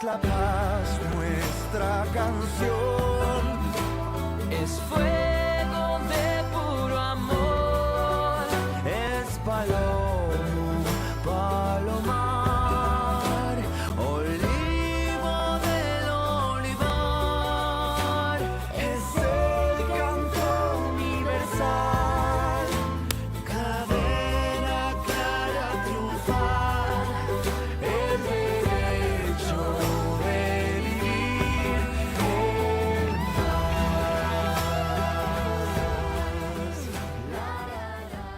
la paz nuestra canción. Es fuego de puro amor. Es palomar, olivo del olivar. Es el canto universal, cadena clara triunfal, el derecho de vivir en paz.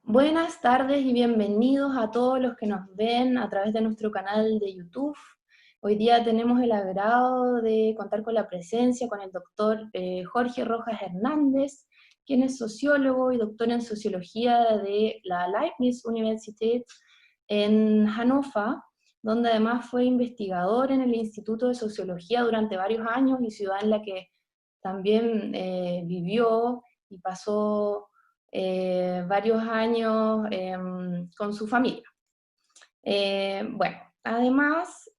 Buenas tardes y bienvenidos a todos los que nos ven a través de nuestro canal de YouTube. Hoy día tenemos el agrado de contar con la presencia con el doctor Jorge Rojas Hernández, quien es sociólogo y doctor en sociología de la Leibniz Universität en Hannover, donde además fue investigador en el Instituto de Sociología durante varios años y ciudad en la que también vivió y pasó varios años con su familia. Bueno, además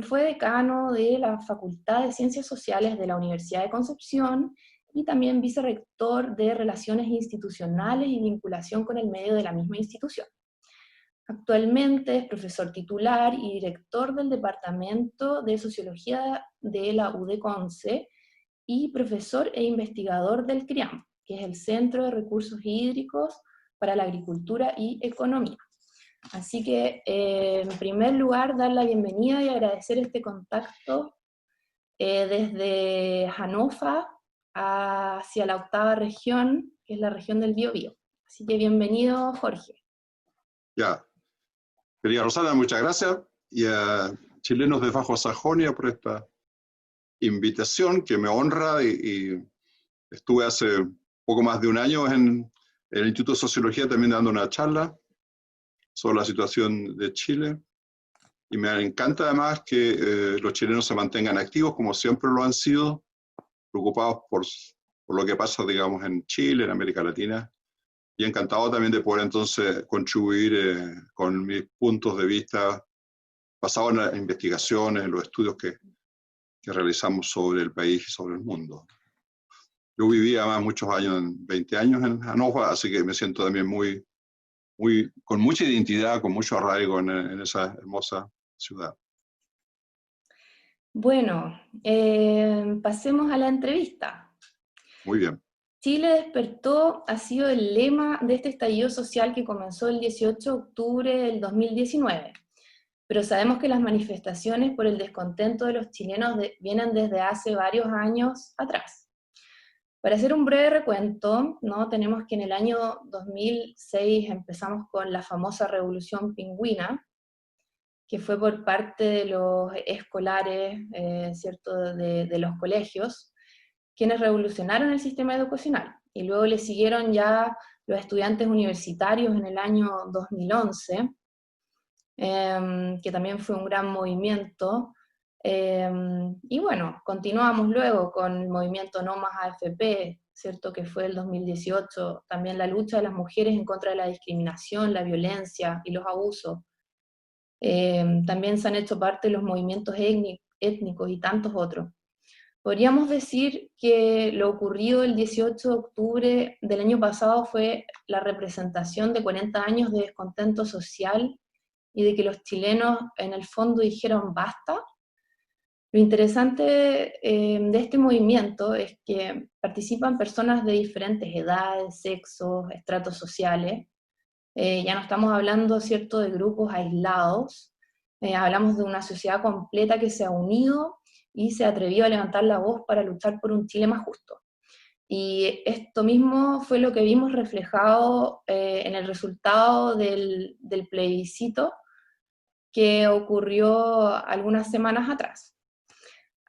fue decano de la Facultad de Ciencias Sociales de la Universidad de Concepción y también vicerrector de Relaciones Institucionales y Vinculación con el Medio de la misma institución. Actualmente es profesor titular y director del Departamento de Sociología de la UD Conce y profesor e investigador del CRIAM, que es el Centro de Recursos Hídricos para la Agricultura y Economía. Así que, en primer lugar, dar la bienvenida y agradecer este contacto desde Hannover hacia la octava región, que es la región del Biobío. Así que bienvenido, Jorge. Ya, querida Rosana, muchas gracias, y a Chilenos de Bajo Sajonia por esta invitación que me honra, y estuve hace poco más de un año en el Instituto de Sociología también dando una charla sobre la situación de Chile, y me encanta además que los chilenos se mantengan activos como siempre lo han sido, preocupados por lo que pasa, digamos, en Chile, en América Latina, y encantado también de poder entonces contribuir con mis puntos de vista basados en las investigaciones, en los estudios que realizamos sobre el país y sobre el mundo. Yo viví además muchos años, 20 años en Hannover, así que me siento también con mucha identidad, con mucho arraigo en esa hermosa ciudad. Bueno, pasemos a la entrevista. Muy bien. Chile despertó ha sido el lema de este estallido social que comenzó el 18 de octubre del 2019. Pero sabemos que las manifestaciones por el descontento de los chilenos vienen desde hace varios años atrás. Para hacer un breve recuento, ¿no? Tenemos que en el año 2006 empezamos con la famosa Revolución Pingüina, que fue por parte de los escolares, ¿cierto? De los colegios, quienes revolucionaron el sistema educacional, y luego le siguieron ya los estudiantes universitarios en el año 2011, que también fue un gran movimiento, y bueno, continuamos luego con el movimiento No Más AFP, ¿cierto? Que fue el 2018, también la lucha de las mujeres en contra de la discriminación, la violencia y los abusos. También se han hecho parte de los movimientos étnicos y tantos otros. Podríamos decir que lo ocurrido el 18 de octubre del año pasado fue la representación de 40 años de descontento social y de que los chilenos en el fondo dijeron basta. Lo interesante de este movimiento es que participan personas de diferentes edades, sexos, estratos sociales. Ya no estamos hablando, ¿cierto?, de grupos aislados, hablamos de una sociedad completa que se ha unido y se atrevió a levantar la voz para luchar por un Chile más justo. Y esto mismo fue lo que vimos reflejado en el resultado del plebiscito que ocurrió algunas semanas atrás.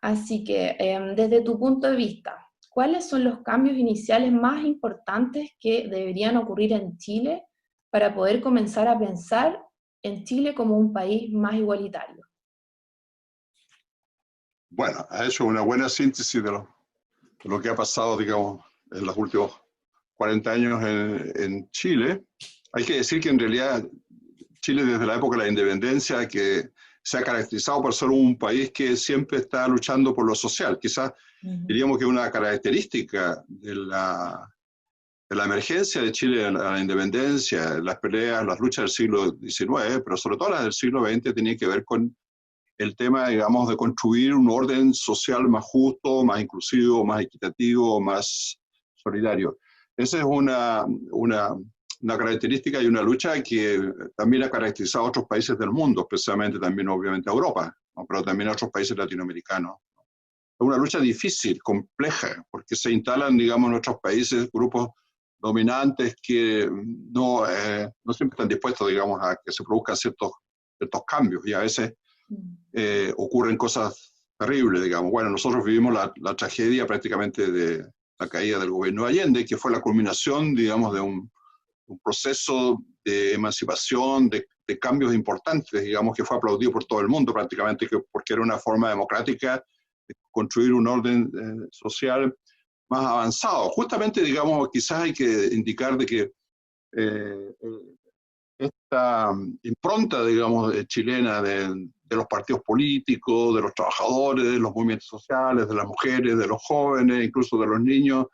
Así que, desde tu punto de vista, ¿cuáles son los cambios iniciales más importantes que deberían ocurrir en Chile para poder comenzar a pensar en Chile como un país más igualitario? Bueno, ha hecho una buena síntesis de lo que ha pasado, digamos, en los últimos 40 años en Chile. Hay que decir que en realidad Chile desde la época de la independencia, que se ha caracterizado por ser un país que siempre está luchando por lo social. Quizás diríamos que una característica de la emergencia de Chile a la independencia, las peleas, las luchas del siglo XIX, pero sobre todo las del siglo XX, tenía que ver con el tema, digamos, de construir un orden social más justo, más inclusivo, más equitativo, más solidario. Esa es una característica y una lucha que también ha caracterizado a otros países del mundo, especialmente también, obviamente, a Europa, ¿no? Pero también a otros países latinoamericanos. Es una lucha difícil, compleja, porque se instalan, digamos, en otros países grupos dominantes que no siempre están dispuestos, digamos, a que se produzcan ciertos cambios, y a veces ocurren cosas terribles, digamos. Bueno, nosotros vivimos la tragedia prácticamente de la caída del gobierno de Allende, que fue la culminación, digamos, de un proceso de emancipación, de cambios importantes, digamos, que fue aplaudido por todo el mundo prácticamente, porque era una forma democrática de construir un orden social más avanzado. Justamente, digamos, quizás hay que indicar de que esta impronta, digamos, chilena de los partidos políticos, de los trabajadores, de los movimientos sociales, de las mujeres, de los jóvenes, incluso de los niños,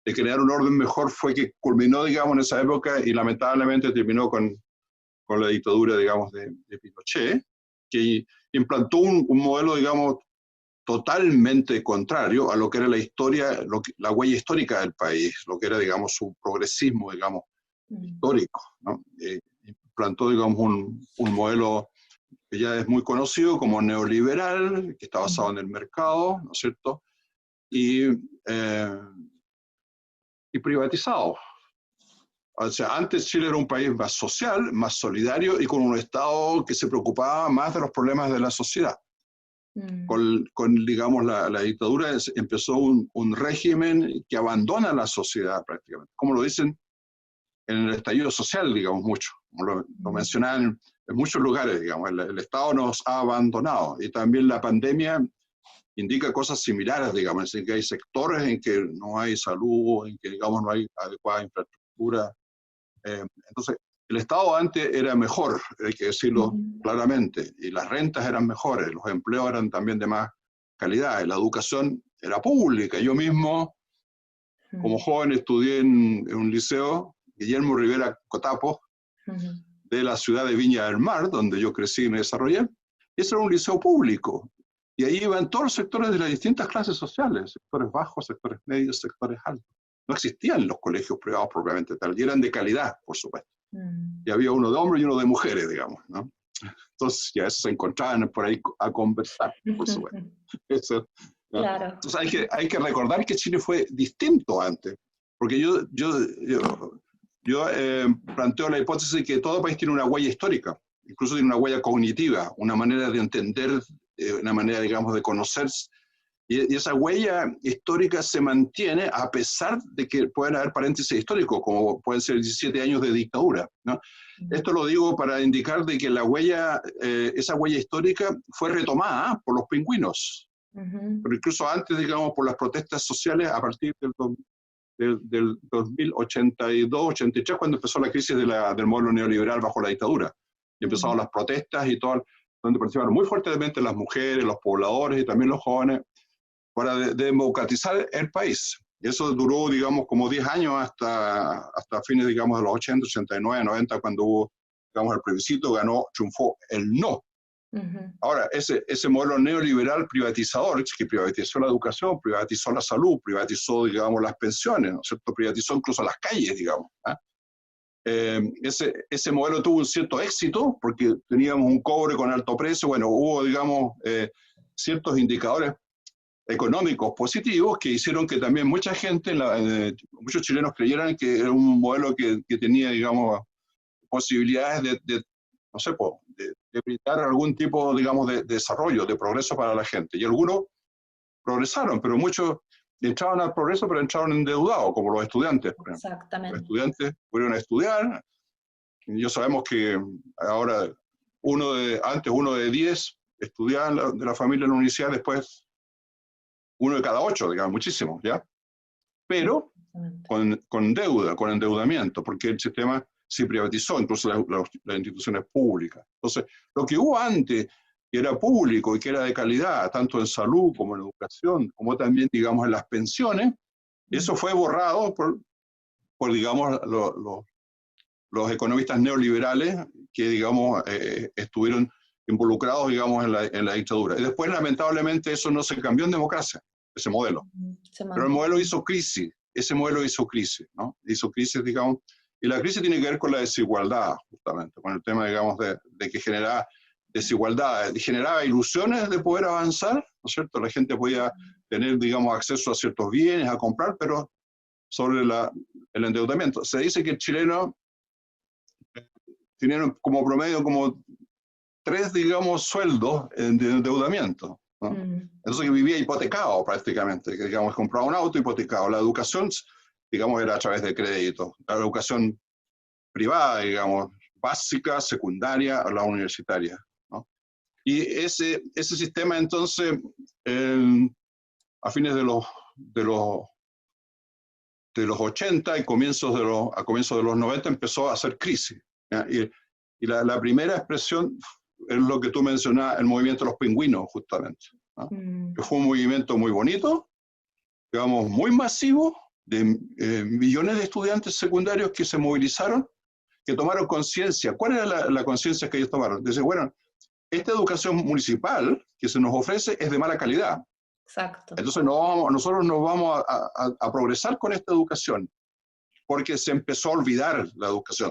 de crear un orden mejor, fue que culminó, digamos, en esa época y lamentablemente terminó con la dictadura, digamos, de Pinochet, que implantó un modelo, digamos, totalmente contrario a lo que era la historia, la huella histórica del país, lo que era, digamos, su progresismo, digamos, histórico, ¿no? Implantó, digamos, un modelo que ya es muy conocido como neoliberal, que está basado en el mercado, ¿no es cierto? Y privatizado. O sea, antes Chile era un país más social, más solidario y con un Estado que se preocupaba más de los problemas de la sociedad. Digamos, la dictadura empezó un régimen que abandona la sociedad prácticamente, como lo dicen en el estallido social, digamos, mucho, como lo mencionan en muchos lugares, digamos, el Estado nos ha abandonado, y también la pandemia indica cosas similares, digamos, es decir, que hay sectores en que no hay salud, en que, digamos, no hay adecuada infraestructura. Entonces, el Estado antes era mejor, hay que decirlo claramente, y las rentas eran mejores, los empleos eran también de más calidad, y la educación era pública. Yo mismo, como joven, estudié en un liceo, Guillermo Rivera Cotapo, de la ciudad de Viña del Mar, donde yo crecí y me desarrollé. Ese era un liceo público, y ahí iban todos los sectores de las distintas clases sociales, sectores bajos, sectores medios, sectores altos. No existían los colegios privados propiamente tal, y eran de calidad, por supuesto. Y había uno de hombres y uno de mujeres, digamos, ¿no? Entonces ya se encontraban por ahí a conversar, por supuesto. Eso, ¿no? Claro. Entonces hay que recordar que Chile fue distinto antes, porque yo planteo la hipótesis de que todo país tiene una huella histórica, incluso tiene una huella cognitiva, una manera de entender, una manera, digamos, de conocerse. Y esa huella histórica se mantiene a pesar de que pueden haber paréntesis históricos, como pueden ser 17 años de dictadura, ¿no? Esto lo digo para indicar de que esa huella histórica fue retomada por los pingüinos, pero incluso antes, digamos, por las protestas sociales a partir del 2082-83, cuando empezó la crisis del modelo neoliberal bajo la dictadura. Y empezaron las protestas y todo, donde participaron muy fuertemente las mujeres, los pobladores y también los jóvenes, para democratizar el país. Y eso duró, digamos, como 10 años hasta fines, digamos, de los 80, 89, 90, cuando hubo, digamos, el plebiscito, triunfó el no. Ahora, ese modelo neoliberal privatizador, que privatizó la educación, privatizó la salud, privatizó, digamos, las pensiones, ¿no es cierto? Privatizó incluso las calles, digamos, ¿eh? Ese modelo tuvo un cierto éxito, porque teníamos un cobre con alto precio, bueno, hubo, digamos, ciertos indicadores económicos positivos que hicieron que también mucha gente, muchos chilenos creyeran que era un modelo que tenía, digamos, posibilidades no sé, de brindar algún tipo, digamos, de desarrollo, de progreso para la gente. Y algunos progresaron, pero muchos entraron al progreso, pero entraron endeudados, como los estudiantes, por ejemplo. Exactamente. Los estudiantes pudieron estudiar, y ya sabemos que ahora uno de 10 estudiaban de la familia en la universidad, después 1 de cada 8, digamos, muchísimo, ¿ya? Pero con deuda, con endeudamiento, porque el sistema se privatizó, incluso las instituciones públicas. Entonces, lo que hubo antes, que era público y que era de calidad, tanto en salud como en educación, como también, digamos, en las pensiones, eso fue borrado por digamos, los economistas neoliberales que, digamos, estuvieron involucrados, digamos, en la dictadura. Y después, lamentablemente, eso no se cambió en democracia, ese modelo. Pero el modelo hizo crisis, ese modelo hizo crisis, ¿no? Hizo crisis, digamos, y la crisis tiene que ver con la desigualdad, justamente, con el tema, digamos, de que generaba desigualdad, generaba ilusiones de poder avanzar, ¿no es cierto? La gente podía tener, digamos, acceso a ciertos bienes, a comprar, pero sobre el endeudamiento. Se dice que el chileno tiene como promedio como 3, digamos, sueldos de endeudamiento, ¿no? Entonces que vivía hipotecado prácticamente, que, digamos, compraba un auto hipotecado. La educación, digamos, era a través de crédito. La educación privada, digamos, básica, secundaria, o la universitaria, ¿no? Y ese sistema, entonces, a fines de los 80 y a comienzos de los 90 empezó a hacer crisis, ¿ya? Y la primera expresión es lo que tú mencionabas, el movimiento de los pingüinos, justamente, ¿no? Que fue un movimiento muy bonito, digamos, muy masivo, de millones de estudiantes secundarios que se movilizaron, que tomaron conciencia. ¿Cuál era la conciencia que ellos tomaron? Dice, bueno, esta educación municipal que se nos ofrece es de mala calidad. Exacto. Entonces nosotros no vamos a progresar con esta educación, porque se empezó a olvidar la educación,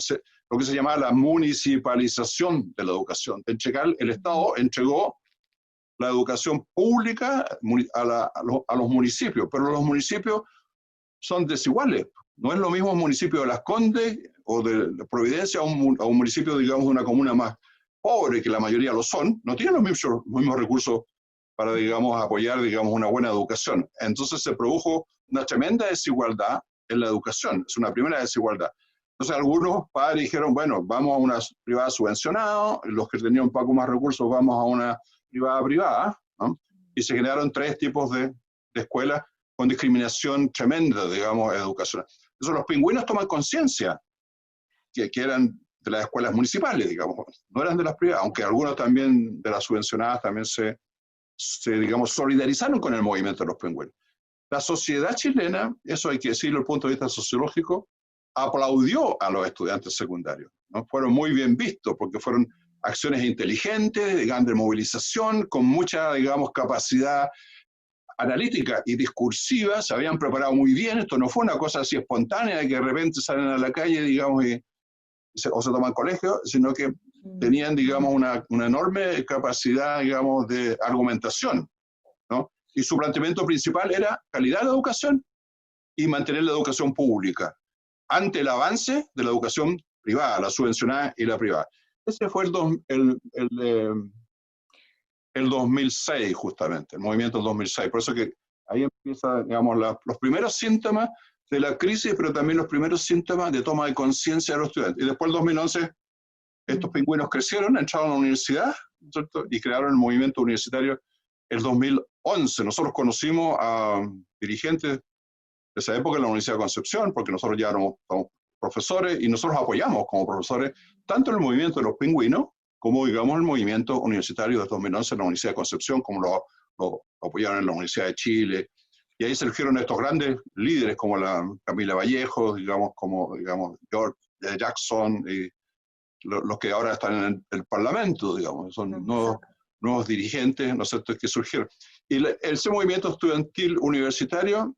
lo que se llamaba la municipalización de la educación. El Estado entregó la educación pública a los municipios, pero los municipios son desiguales. No es lo mismo un municipio de Las Condes o de Providencia a un municipio, digamos, de una comuna más pobre, que la mayoría lo son, no tienen los mismos recursos para, digamos, apoyar, digamos, una buena educación. Entonces se produjo una tremenda desigualdad en la educación, es una primera desigualdad. Entonces algunos padres dijeron, bueno, vamos a una privada subvencionada, los que tenían un poco más recursos vamos a una privada, ¿no? Y se generaron 3 tipos de escuelas con discriminación tremenda, digamos, educacional. Entonces los pingüinos toman conciencia que eran de las escuelas municipales, digamos, no eran de las privadas, aunque algunos también de las subvencionadas también se digamos, solidarizaron con el movimiento de los pingüinos. La sociedad chilena, eso hay que decirlo desde el punto de vista sociológico, aplaudió a los estudiantes secundarios, ¿no? Fueron muy bien vistos porque fueron acciones inteligentes, de grande movilización, con mucha, digamos, capacidad analítica y discursiva, se habían preparado muy bien, esto no fue una cosa así espontánea de que de repente salen a la calle, digamos, o se toman colegio, sino que tenían, digamos, una enorme capacidad, digamos, de argumentación, ¿no? Y su planteamiento principal era calidad de la educación y mantener la educación pública ante el avance de la educación privada, la subvencionada y la privada. Ese fue el 2006, justamente, el movimiento del 2006. Por eso que ahí empiezan, digamos, los primeros síntomas de la crisis, pero también los primeros síntomas de toma de conciencia de los estudiantes. Y después, el 2011, estos pingüinos crecieron, entraron a la universidad, ¿cierto? Y crearon el movimiento universitario el 2011. Nosotros conocimos a dirigentes de esa época en la Universidad de Concepción, porque nosotros ya éramos profesores y nosotros apoyamos como profesores tanto el movimiento de los pingüinos como, digamos, el movimiento universitario de 2011 en la Universidad de Concepción, como lo apoyaron en la Universidad de Chile. Y ahí surgieron estos grandes líderes como la Camila Vallejo, digamos, como, digamos, George Jackson, y los que ahora están en el Parlamento, digamos, son nuevos dirigentes, ¿no es cierto?, que surgieron. Y ese movimiento estudiantil universitario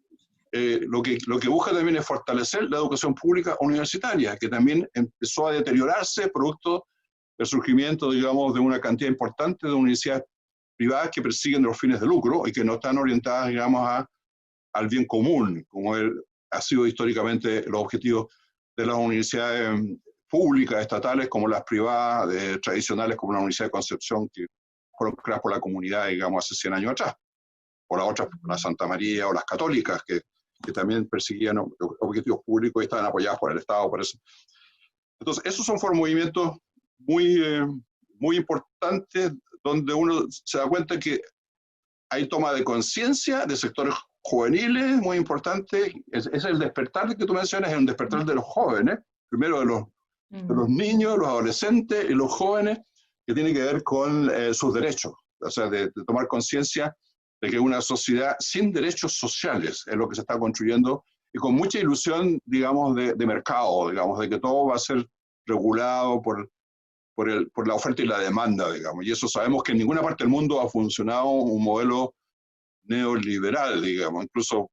lo que busca también es fortalecer la educación pública universitaria, que también empezó a deteriorarse producto del surgimiento, digamos, de una cantidad importante de universidades privadas que persiguen los fines de lucro y que no están orientadas, digamos, al bien común, como ha sido históricamente los objetivos de las universidades públicas, estatales, como las privadas, tradicionales, como la Universidad de Concepción, que fueron creadas por la comunidad, digamos, hace 100 años atrás, o las otras, la Santa María o las católicas, que también perseguían objetivos públicos y estaban apoyadas por el Estado, por eso. Entonces, esos fueron movimientos muy importantes, donde uno se da cuenta que hay toma de conciencia de sectores juveniles muy importante. Es el despertar que tú mencionas, es un despertar de los jóvenes, primero de los niños, los adolescentes y los jóvenes, que tiene que ver con sus derechos, o sea, de tomar conciencia de que una sociedad sin derechos sociales es lo que se está construyendo y con mucha ilusión, digamos, de mercado, digamos, de que todo va a ser regulado por la oferta y la demanda, digamos. Y eso sabemos que en ninguna parte del mundo ha funcionado un modelo neoliberal, digamos. Incluso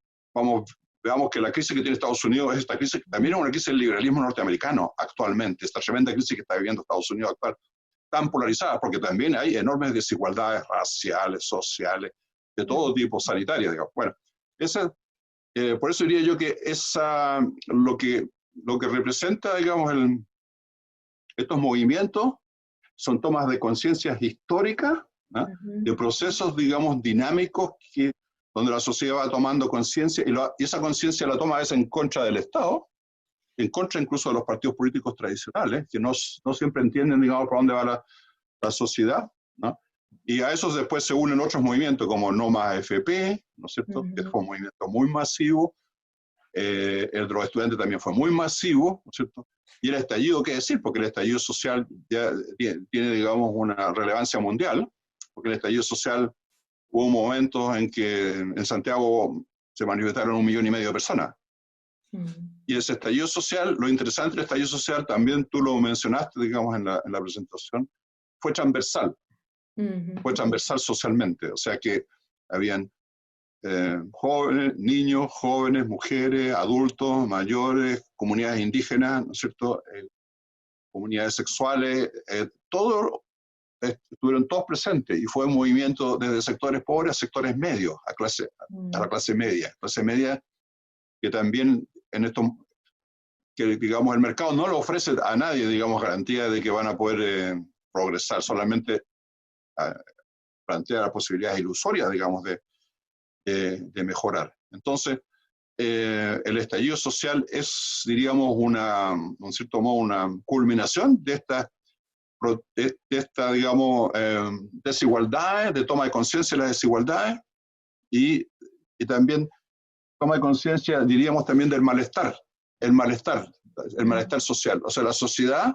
veamos que la crisis que tiene Estados Unidos es esta crisis, también es una crisis del liberalismo norteamericano actualmente, esta tremenda crisis que está viviendo Estados Unidos actual, tan polarizada, porque también hay enormes desigualdades raciales, sociales, de todo tipo, sanitarias, digamos. Bueno, por eso diría yo que lo que representa, digamos, estos movimientos son tomas de conciencias históricas, ¿no? De procesos, digamos, dinámicos donde la sociedad va tomando conciencia y esa conciencia la toma a veces en contra del Estado, en contra incluso de los partidos políticos tradicionales, que no siempre entienden, digamos, por dónde va la sociedad, ¿no? Y a esos después se unen otros movimientos como No Más AFP, ¿no es cierto? Que fue un movimiento muy masivo, el de los estudiantes también fue muy masivo, ¿no es cierto? Y el estallido, ¿qué decir? Porque el estallido social ya tiene, digamos, una relevancia mundial, porque el estallido social hubo momentos en que en Santiago se manifestaron 1,5 millones de personas. Y ese estallido social, lo interesante del estallido social, también tú lo mencionaste, digamos, en la presentación, fue transversal. Fue transversal socialmente, o sea que habían jóvenes, niños, jóvenes, mujeres, adultos, mayores, comunidades indígenas, ¿no es cierto? Comunidades sexuales, estuvieron todos presentes y fue un movimiento desde sectores pobres a sectores medios, a la clase media que también en esto, que digamos el mercado no le ofrece a nadie, digamos, garantía de que van a poder progresar, solamente plantea las posibilidades ilusorias, digamos, de mejorar. Entonces, el estallido social es, diríamos, en cierto modo, una culminación de esta, digamos, desigualdades, de toma de conciencia de las desigualdades y también toma de conciencia, diríamos, también del malestar, el malestar social. O sea, la sociedad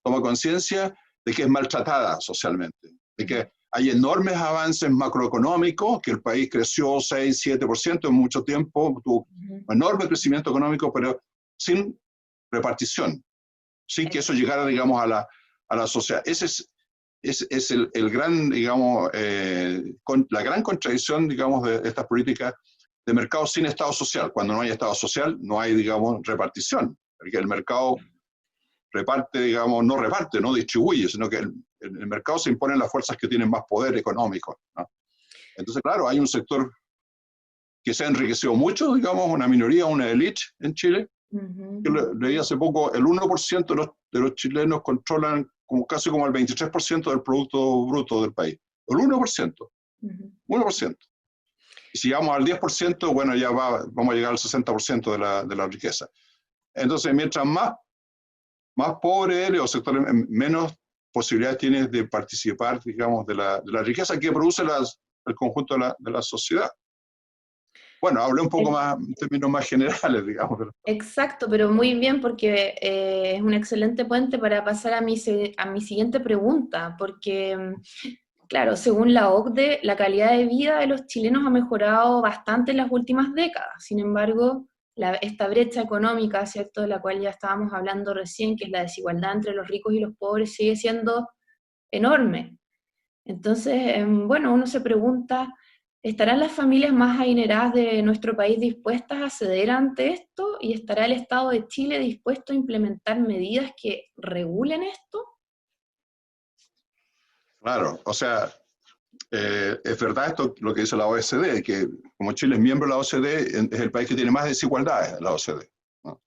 toma conciencia de que es maltratada socialmente, de que hay enormes avances macroeconómicos, que el país creció 6-7% en mucho tiempo, tuvo un enorme crecimiento económico, pero sin repartición, sin que eso llegara, digamos, a la sociedad. Ese es el gran, digamos, la gran contradicción, digamos, de estas políticas de mercado sin Estado social. Cuando no hay Estado social, no hay, digamos, repartición, porque el mercado reparte, digamos, no distribuye, sino que el mercado se impone en las fuerzas que tienen más poder económico, ¿no? Entonces, claro, hay un sector que se ha enriquecido mucho, digamos, una minoría, una élite en Chile, que leí hace poco, el 1% de los chilenos controlan casi como el 23% del Producto Bruto del país. El 1%. 1%. Y si llegamos al 10%, bueno, ya vamos a llegar al 60% de la riqueza. Entonces, mientras más pobre eres o sectores, menos posibilidades tienes de participar, digamos, de la riqueza que produce el conjunto de la sociedad. Bueno, hablé un poco más, en términos más generales, digamos. Exacto, pero muy bien, porque es un excelente puente para pasar a mi siguiente pregunta, porque, claro, según la OCDE, la calidad de vida de los chilenos ha mejorado bastante en las últimas décadas. Sin embargo, esta brecha económica, ¿cierto?, de la cual ya estábamos hablando recién, que es la desigualdad entre los ricos y los pobres, sigue siendo enorme. Entonces, bueno, uno se pregunta, ¿estarán las familias más adineradas de nuestro país dispuestas a ceder ante esto? ¿Y estará el Estado de Chile dispuesto a implementar medidas que regulen esto? Claro, o sea, es verdad esto lo que dice la OCDE, que como Chile es miembro de la OCDE, es el país que tiene más desigualdades en la OCDE, ¿no?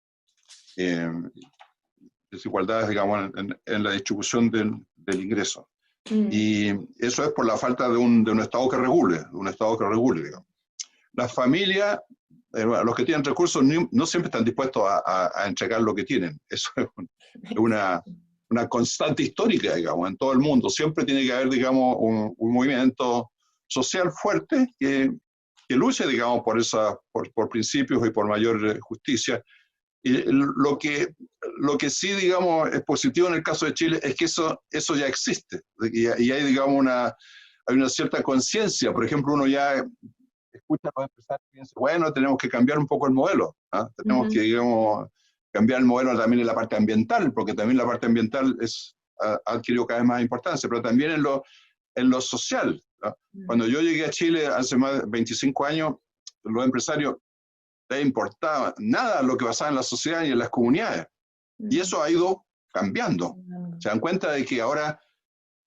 Desigualdades, digamos, en la distribución del ingreso. Y eso es por la falta de un Estado que regule, digamos. Las familias, los que tienen recursos, no siempre están dispuestos a entregar lo que tienen. Eso es una constante histórica, digamos, en todo el mundo. Siempre tiene que haber, digamos, un movimiento social fuerte que luche, digamos, por principios y por mayor justicia. Y lo que sí, digamos, es positivo en el caso de Chile es que eso ya existe. Y hay, digamos, hay una cierta conciencia. Por ejemplo, uno ya escucha a los empresarios y piensa, bueno, tenemos que cambiar un poco el modelo. ¿Ah? Tenemos que, digamos, cambiar el modelo también en la parte ambiental, porque también la parte ambiental ha adquirido cada vez más importancia, pero también en lo social. ¿No? Cuando yo llegué a Chile hace más de 25 años, los empresarios les importaba nada lo que pasaba en la sociedad y en las comunidades. Y eso ha ido cambiando. Se dan cuenta de que ahora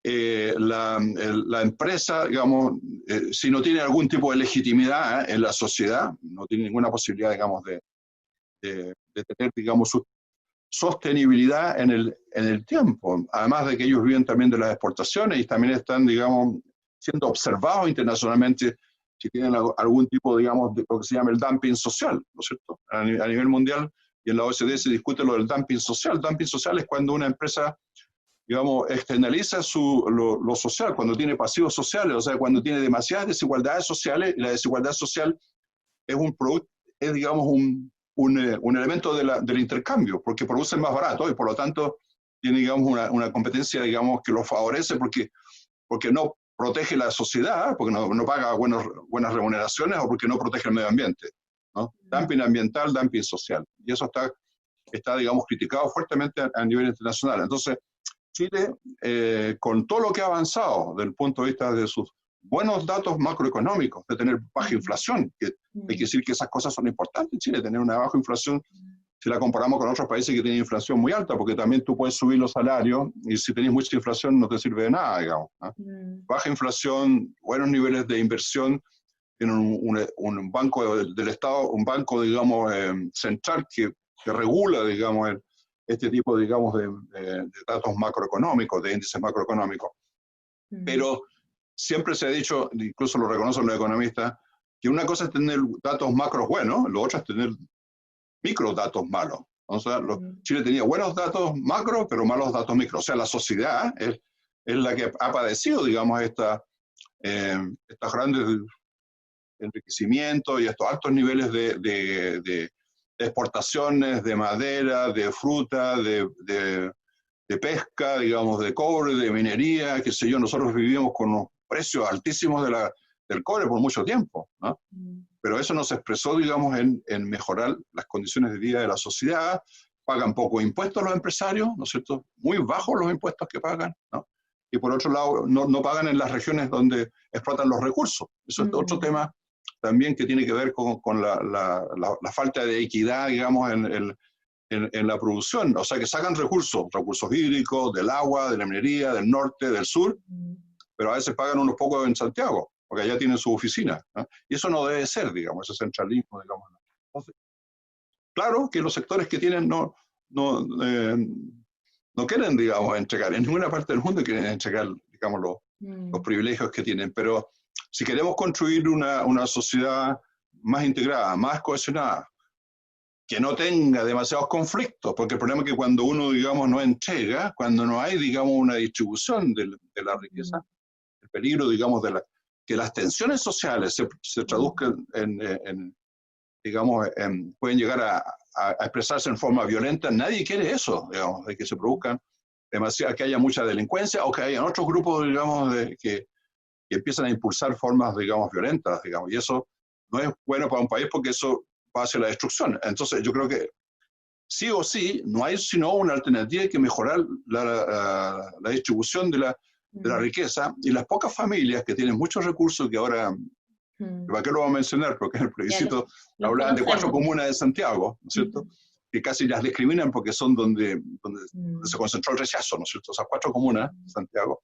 la empresa, digamos, si no tiene algún tipo de legitimidad en la sociedad, no tiene ninguna posibilidad, digamos, de tener, digamos, su sostenibilidad en el tiempo. Además de que ellos viven también de las exportaciones y también están, digamos, siendo observados internacionalmente si tienen algún tipo, digamos, de lo que se llama el dumping social, ¿no es cierto? A nivel mundial y en la OECD se discute lo del dumping social. El dumping social es cuando una empresa, digamos, externaliza lo social, cuando tiene pasivos sociales, o sea, cuando tiene demasiadas desigualdades sociales, y la desigualdad social es digamos, un elemento del intercambio, porque producen más barato y por lo tanto tiene, digamos, una competencia, digamos, que lo favorece porque no protege la sociedad, porque no paga buenas remuneraciones o porque no protege el medio ambiente, ¿no? Dumping ambiental, dumping social. Y eso está digamos, criticado fuertemente a nivel internacional. Entonces, Chile, con todo lo que ha avanzado desde el punto de vista de sus buenos datos macroeconómicos, de tener baja inflación, que hay que decir que esas cosas son importantes en Chile, tener una baja inflación, si la comparamos con otros países que tienen inflación muy alta, porque también tú puedes subir los salarios y si tenés mucha inflación no te sirve de nada, digamos. ¿No? Baja inflación, buenos niveles de inversión, tienen un banco del Estado, un banco, digamos, central que regula, digamos, este tipo, digamos, de datos macroeconómicos, de índices macroeconómicos. Pero siempre se ha dicho, incluso lo reconocen los economistas, que una cosa es tener datos macros buenos, lo otro es tener microdatos malos. O sea, Chile tenía buenos datos macro, pero malos datos micro. O sea, la sociedad es la que ha padecido, digamos, estas grandes enriquecimientos y estos altos niveles de exportaciones de madera, de fruta, de pesca, digamos, de cobre, de minería, qué sé yo. Nosotros vivíamos con unos precios altísimos del cobre por mucho tiempo, ¿no? Pero eso no se expresó, digamos, en mejorar las condiciones de vida de la sociedad. Pagan poco impuestos los empresarios, ¿no es cierto? Muy bajos los impuestos que pagan, ¿no? Y por otro lado, no pagan en las regiones donde explotan los recursos. Eso es otro tema también que tiene que ver con la falta de equidad, digamos, en la producción. O sea, que sacan recursos hídricos, del agua, de la minería, del norte, del sur, pero a veces pagan unos pocos en Santiago, porque allá tienen su oficina, ¿no? Y eso no debe ser, digamos, ese centralismo, digamos. Entonces, claro que los sectores que tienen no quieren, digamos, entregar, en ninguna parte del mundo quieren entregar, digamos, los privilegios que tienen, pero si queremos construir una sociedad más integrada, más cohesionada, que no tenga demasiados conflictos, porque el problema es que cuando uno, digamos, no entrega, cuando no hay, digamos, una distribución de la riqueza, el peligro, digamos, que las tensiones sociales se traduzcan digamos, pueden llegar a expresarse en forma violenta. Nadie quiere eso, digamos, de que se produzcan que haya mucha delincuencia o que haya otros grupos, digamos, que empiezan a impulsar formas, digamos, violentas, digamos, y eso no es bueno para un país porque eso va hacia la destrucción. Entonces yo creo que sí o sí no hay sino una alternativa que mejorar la distribución de la riqueza, y las pocas familias que tienen muchos recursos, que ahora, ¿para qué lo voy a mencionar? Porque en el plebiscito hablaban de 4 comunas de Santiago, ¿no es cierto? Que casi las discriminan porque son donde se concentró el rechazo, ¿no es cierto? O sea, 4 comunas de Santiago.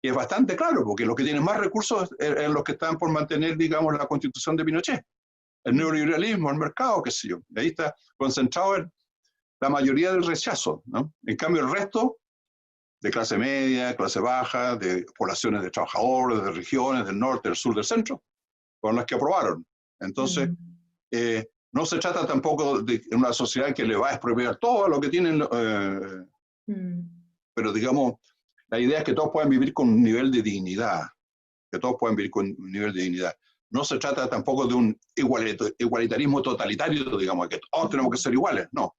Y es bastante claro, porque los que tienen más recursos son los que están por mantener, digamos, la constitución de Pinochet. El neoliberalismo, el mercado, qué sé yo. Ahí está concentrado la mayoría del rechazo, ¿no? En cambio, el resto, de clase media, clase baja, de poblaciones de trabajadores, de regiones, del norte, del sur, del centro, fueron las que aprobaron. Entonces, no se trata tampoco de una sociedad que le va a expropiar todo lo que tienen, pero digamos, la idea es que todos puedan vivir con un nivel de dignidad, que todos puedan vivir con un nivel de dignidad. No se trata tampoco de un igualitarismo totalitario, digamos, que todos tenemos que ser iguales, no.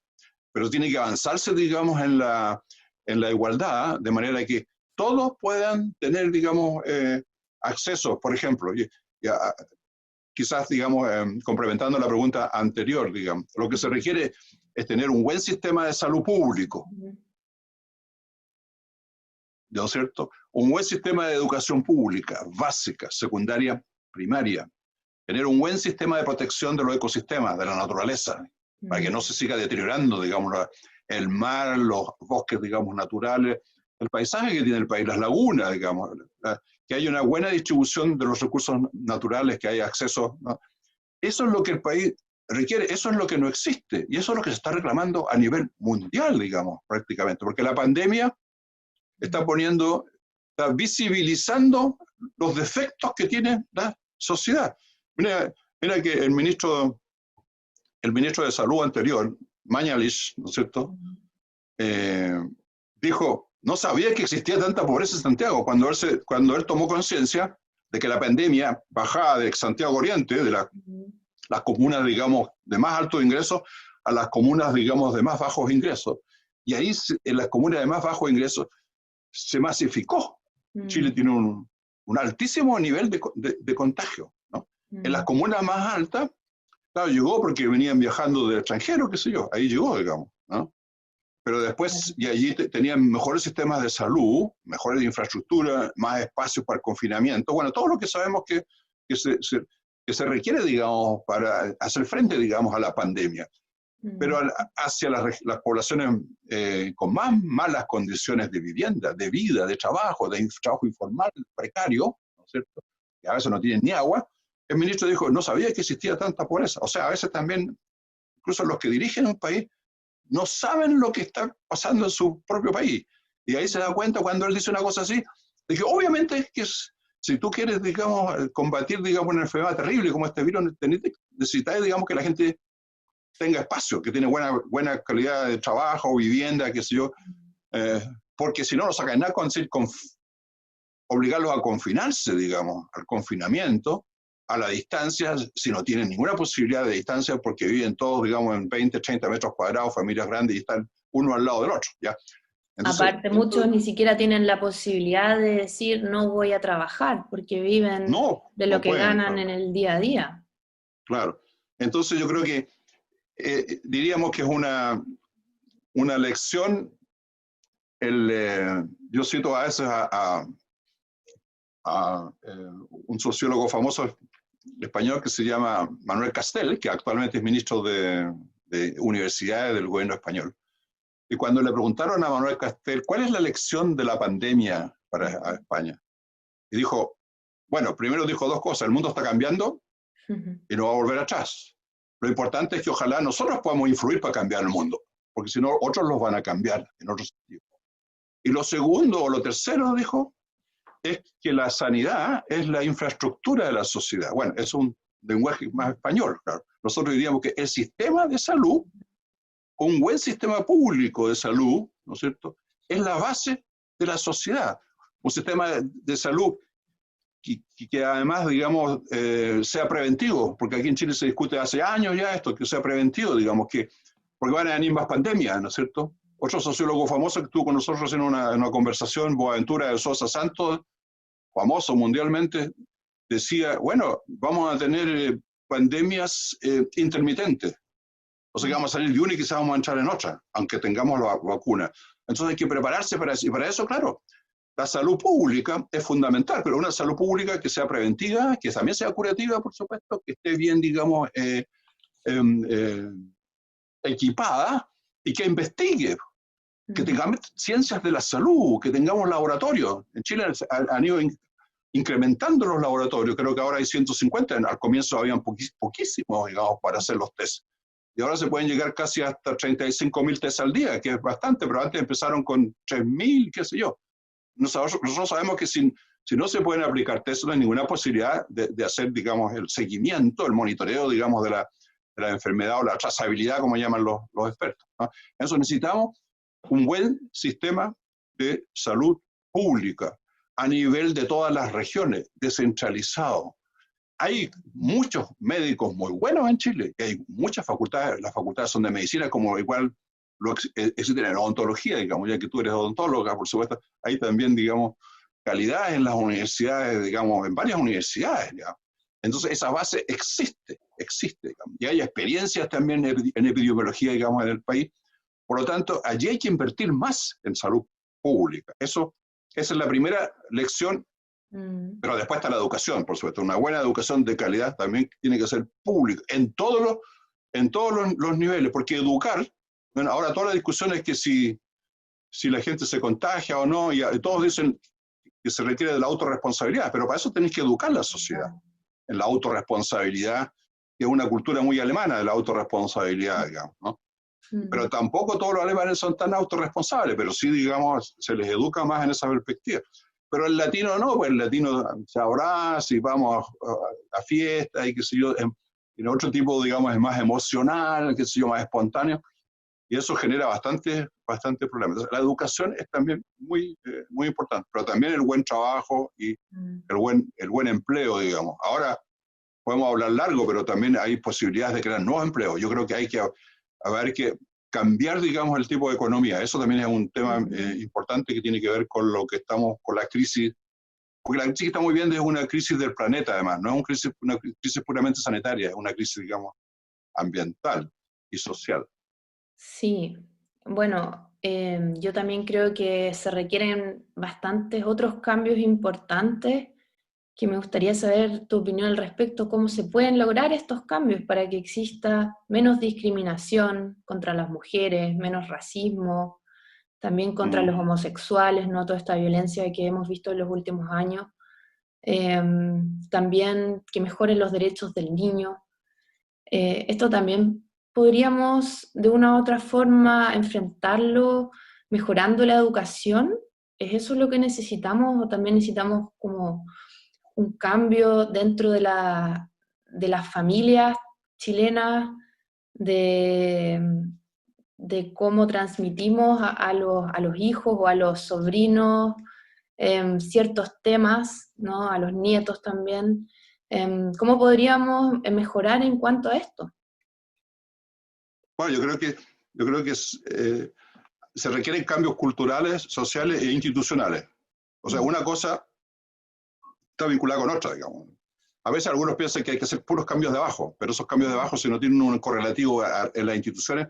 pero tiene que avanzarse, digamos, en la igualdad, de manera que todos puedan tener, digamos, acceso, por ejemplo, quizás, digamos, complementando la pregunta anterior, digamos, lo que se requiere es tener un buen sistema de salud público, ¿no es cierto? Un buen sistema de educación pública, básica, secundaria, primaria. Tener un buen sistema de protección de los ecosistemas, de la naturaleza, para que no se siga deteriorando, digamos, el mar, los bosques, digamos, naturales, el paisaje que tiene el país, las lagunas, digamos, que haya una buena distribución de los recursos naturales, que haya acceso, ¿no? Eso es lo que el país requiere, eso es lo que no existe, y eso es lo que se está reclamando a nivel mundial, digamos, prácticamente, porque la pandemia está visibilizando los defectos que tiene la sociedad. Mira que el ministro de Salud anterior, Mañalich, ¿no es cierto?, dijo, no sabía que existía tanta pobreza en Santiago, cuando él tomó conciencia de que la pandemia bajaba de Santiago Oriente, de las comunas, digamos, de más altos ingresos, a las comunas, digamos, de más bajos ingresos. Y ahí, en las comunas de más bajos ingresos, se masificó. Chile tiene un altísimo nivel de contagio, ¿no? En las comunas más altas, claro, llegó porque venían viajando del extranjero, qué sé yo, ahí llegó, digamos, ¿no? Pero después, y allí tenían mejores sistemas de salud, mejores infraestructuras, más espacios para el confinamiento, bueno, todo lo que sabemos que se requiere, digamos, para hacer frente, digamos, a la pandemia. Pero hacia las poblaciones con más malas condiciones de vivienda, de vida, de trabajo informal, precario, ¿no es cierto?, que a veces no tienen ni agua, el ministro dijo, no sabía que existía tanta pobreza. O sea, a veces también, incluso los que dirigen un país, no saben lo que está pasando en su propio país. Y ahí se da cuenta cuando él dice una cosa así, de que obviamente que si tú quieres, digamos, combatir, digamos, una enfermedad terrible como este virus, necesitas, digamos, que la gente tenga espacio, que tiene buena calidad de trabajo, vivienda, qué sé yo, porque si no, no sacan nada con obligarlos a confinarse, digamos, al confinamiento, a la distancia, si no tienen ninguna posibilidad de distancia, porque viven todos, digamos, en 20, 30 metros cuadrados, familias grandes, y están uno al lado del otro, ¿ya? Entonces, aparte, muchos ni siquiera tienen la posibilidad de decir, no voy a trabajar, porque viven de lo que ganan, claro, en el día a día. Claro. Entonces yo creo que diríamos que es una lección, yo cito a veces a un sociólogo famoso español que se llama Manuel Castel, que actualmente es ministro de Universidades del gobierno español. Y cuando le preguntaron a Manuel Castel, ¿cuál es la lección de la pandemia para España? Y dijo, bueno, primero dijo dos cosas, el mundo está cambiando y no va a volver atrás. Lo importante es que ojalá nosotros podamos influir para cambiar el mundo, porque si no, otros los van a cambiar en otro sentido. Y lo segundo o lo tercero, dijo, es que la sanidad es la infraestructura de la sociedad. Bueno, es un lenguaje más español, claro. Nosotros diríamos que el sistema de salud, un buen sistema público de salud, ¿no es cierto?, es la base de la sociedad. Un sistema de salud que además, digamos, sea preventivo, porque aquí en Chile se discute hace años ya esto, que sea preventivo, digamos, porque van a venir más pandemias, ¿no es cierto? Otro sociólogo famoso que estuvo con nosotros en una conversación, Boaventura de Sosa Santos, famoso mundialmente, decía, bueno, vamos a tener pandemias intermitentes. O sea que vamos a salir de una y quizás vamos a entrar en otra, aunque tengamos la vacuna. Entonces hay que prepararse para eso. Y para eso, claro, la salud pública es fundamental, pero una salud pública que sea preventiva, que también sea curativa, por supuesto, que esté bien, digamos, equipada y que investigue, que tengamos ciencias de la salud, que tengamos laboratorios. En Chile han ido incrementando los laboratorios, creo que ahora hay 150, al comienzo habían poquísimos, digamos, para hacer los test. Y ahora se pueden llegar casi hasta 35.000 test al día, que es bastante, pero antes empezaron con 3.000, qué sé yo. Nosotros sabemos que si no se pueden aplicar test, no hay ninguna posibilidad de hacer, digamos, el seguimiento, el monitoreo, digamos, de la enfermedad o la trazabilidad, como llaman los expertos, ¿no? Eso necesitamos un buen sistema de salud pública a nivel de todas las regiones, descentralizado. Hay muchos médicos muy buenos en Chile, y hay muchas facultades, las facultades son de medicina, como igual existe la odontología, digamos, ya que tú eres odontóloga, por supuesto, hay también, digamos, calidad en las universidades, digamos, en varias universidades, digamos. Entonces, esa base existe, digamos, y hay experiencias también en epidemiología, digamos, en el país. Por lo tanto, allí hay que invertir más en salud pública. Esa es la primera lección, pero después está la educación, por supuesto. Una buena educación de calidad también tiene que ser pública, en todos los niveles, porque educar, bueno, ahora toda la discusión es que si la gente se contagia o no, y todos dicen que se requiere de la autorresponsabilidad, pero para eso tenéis que educar a la sociedad en la autorresponsabilidad, que es una cultura muy alemana de la autorresponsabilidad, digamos, ¿no? Pero tampoco todos los alemanes son tan autorresponsables, pero sí, digamos, se les educa más en esa perspectiva. Pero el latino no, pues el latino se abraza y vamos a fiestas y qué sé yo, en otro tipo, digamos, es más emocional, qué sé yo, más espontáneo, y eso genera bastante problemas. Entonces, la educación es también muy importante, pero también el buen trabajo y el buen empleo, digamos. Ahora podemos hablar largo, pero también hay posibilidades de crear nuevos empleos. Yo creo que hay que haber que cambiar, digamos, el tipo de economía. Eso también es un tema importante que tiene que ver con lo que estamos, con la crisis, porque la crisis que estamos viviendo es una crisis del planeta, además, no es una crisis puramente sanitaria, es una crisis, digamos, ambiental y social. Sí, bueno, yo también creo que se requieren bastantes otros cambios importantes que me gustaría saber tu opinión al respecto, cómo se pueden lograr estos cambios para que exista menos discriminación contra las mujeres, menos racismo, también contra los homosexuales, ¿no? Toda esta violencia que hemos visto en los últimos años. También que mejoren los derechos del niño. Esto también podríamos de una u otra forma enfrentarlo mejorando la educación. ¿Es eso lo que necesitamos o también necesitamos como un cambio dentro de las familias chilenas, de cómo transmitimos a los hijos o a los sobrinos ciertos temas, ¿no? A los nietos también? ¿Cómo podríamos mejorar en cuanto a esto? Bueno, yo creo que se requieren cambios culturales, sociales e institucionales. O sea, una cosa está vinculada con otra, digamos. A veces algunos piensan que hay que hacer puros cambios de abajo, pero esos cambios de abajo, si no tienen un correlativo en las instituciones,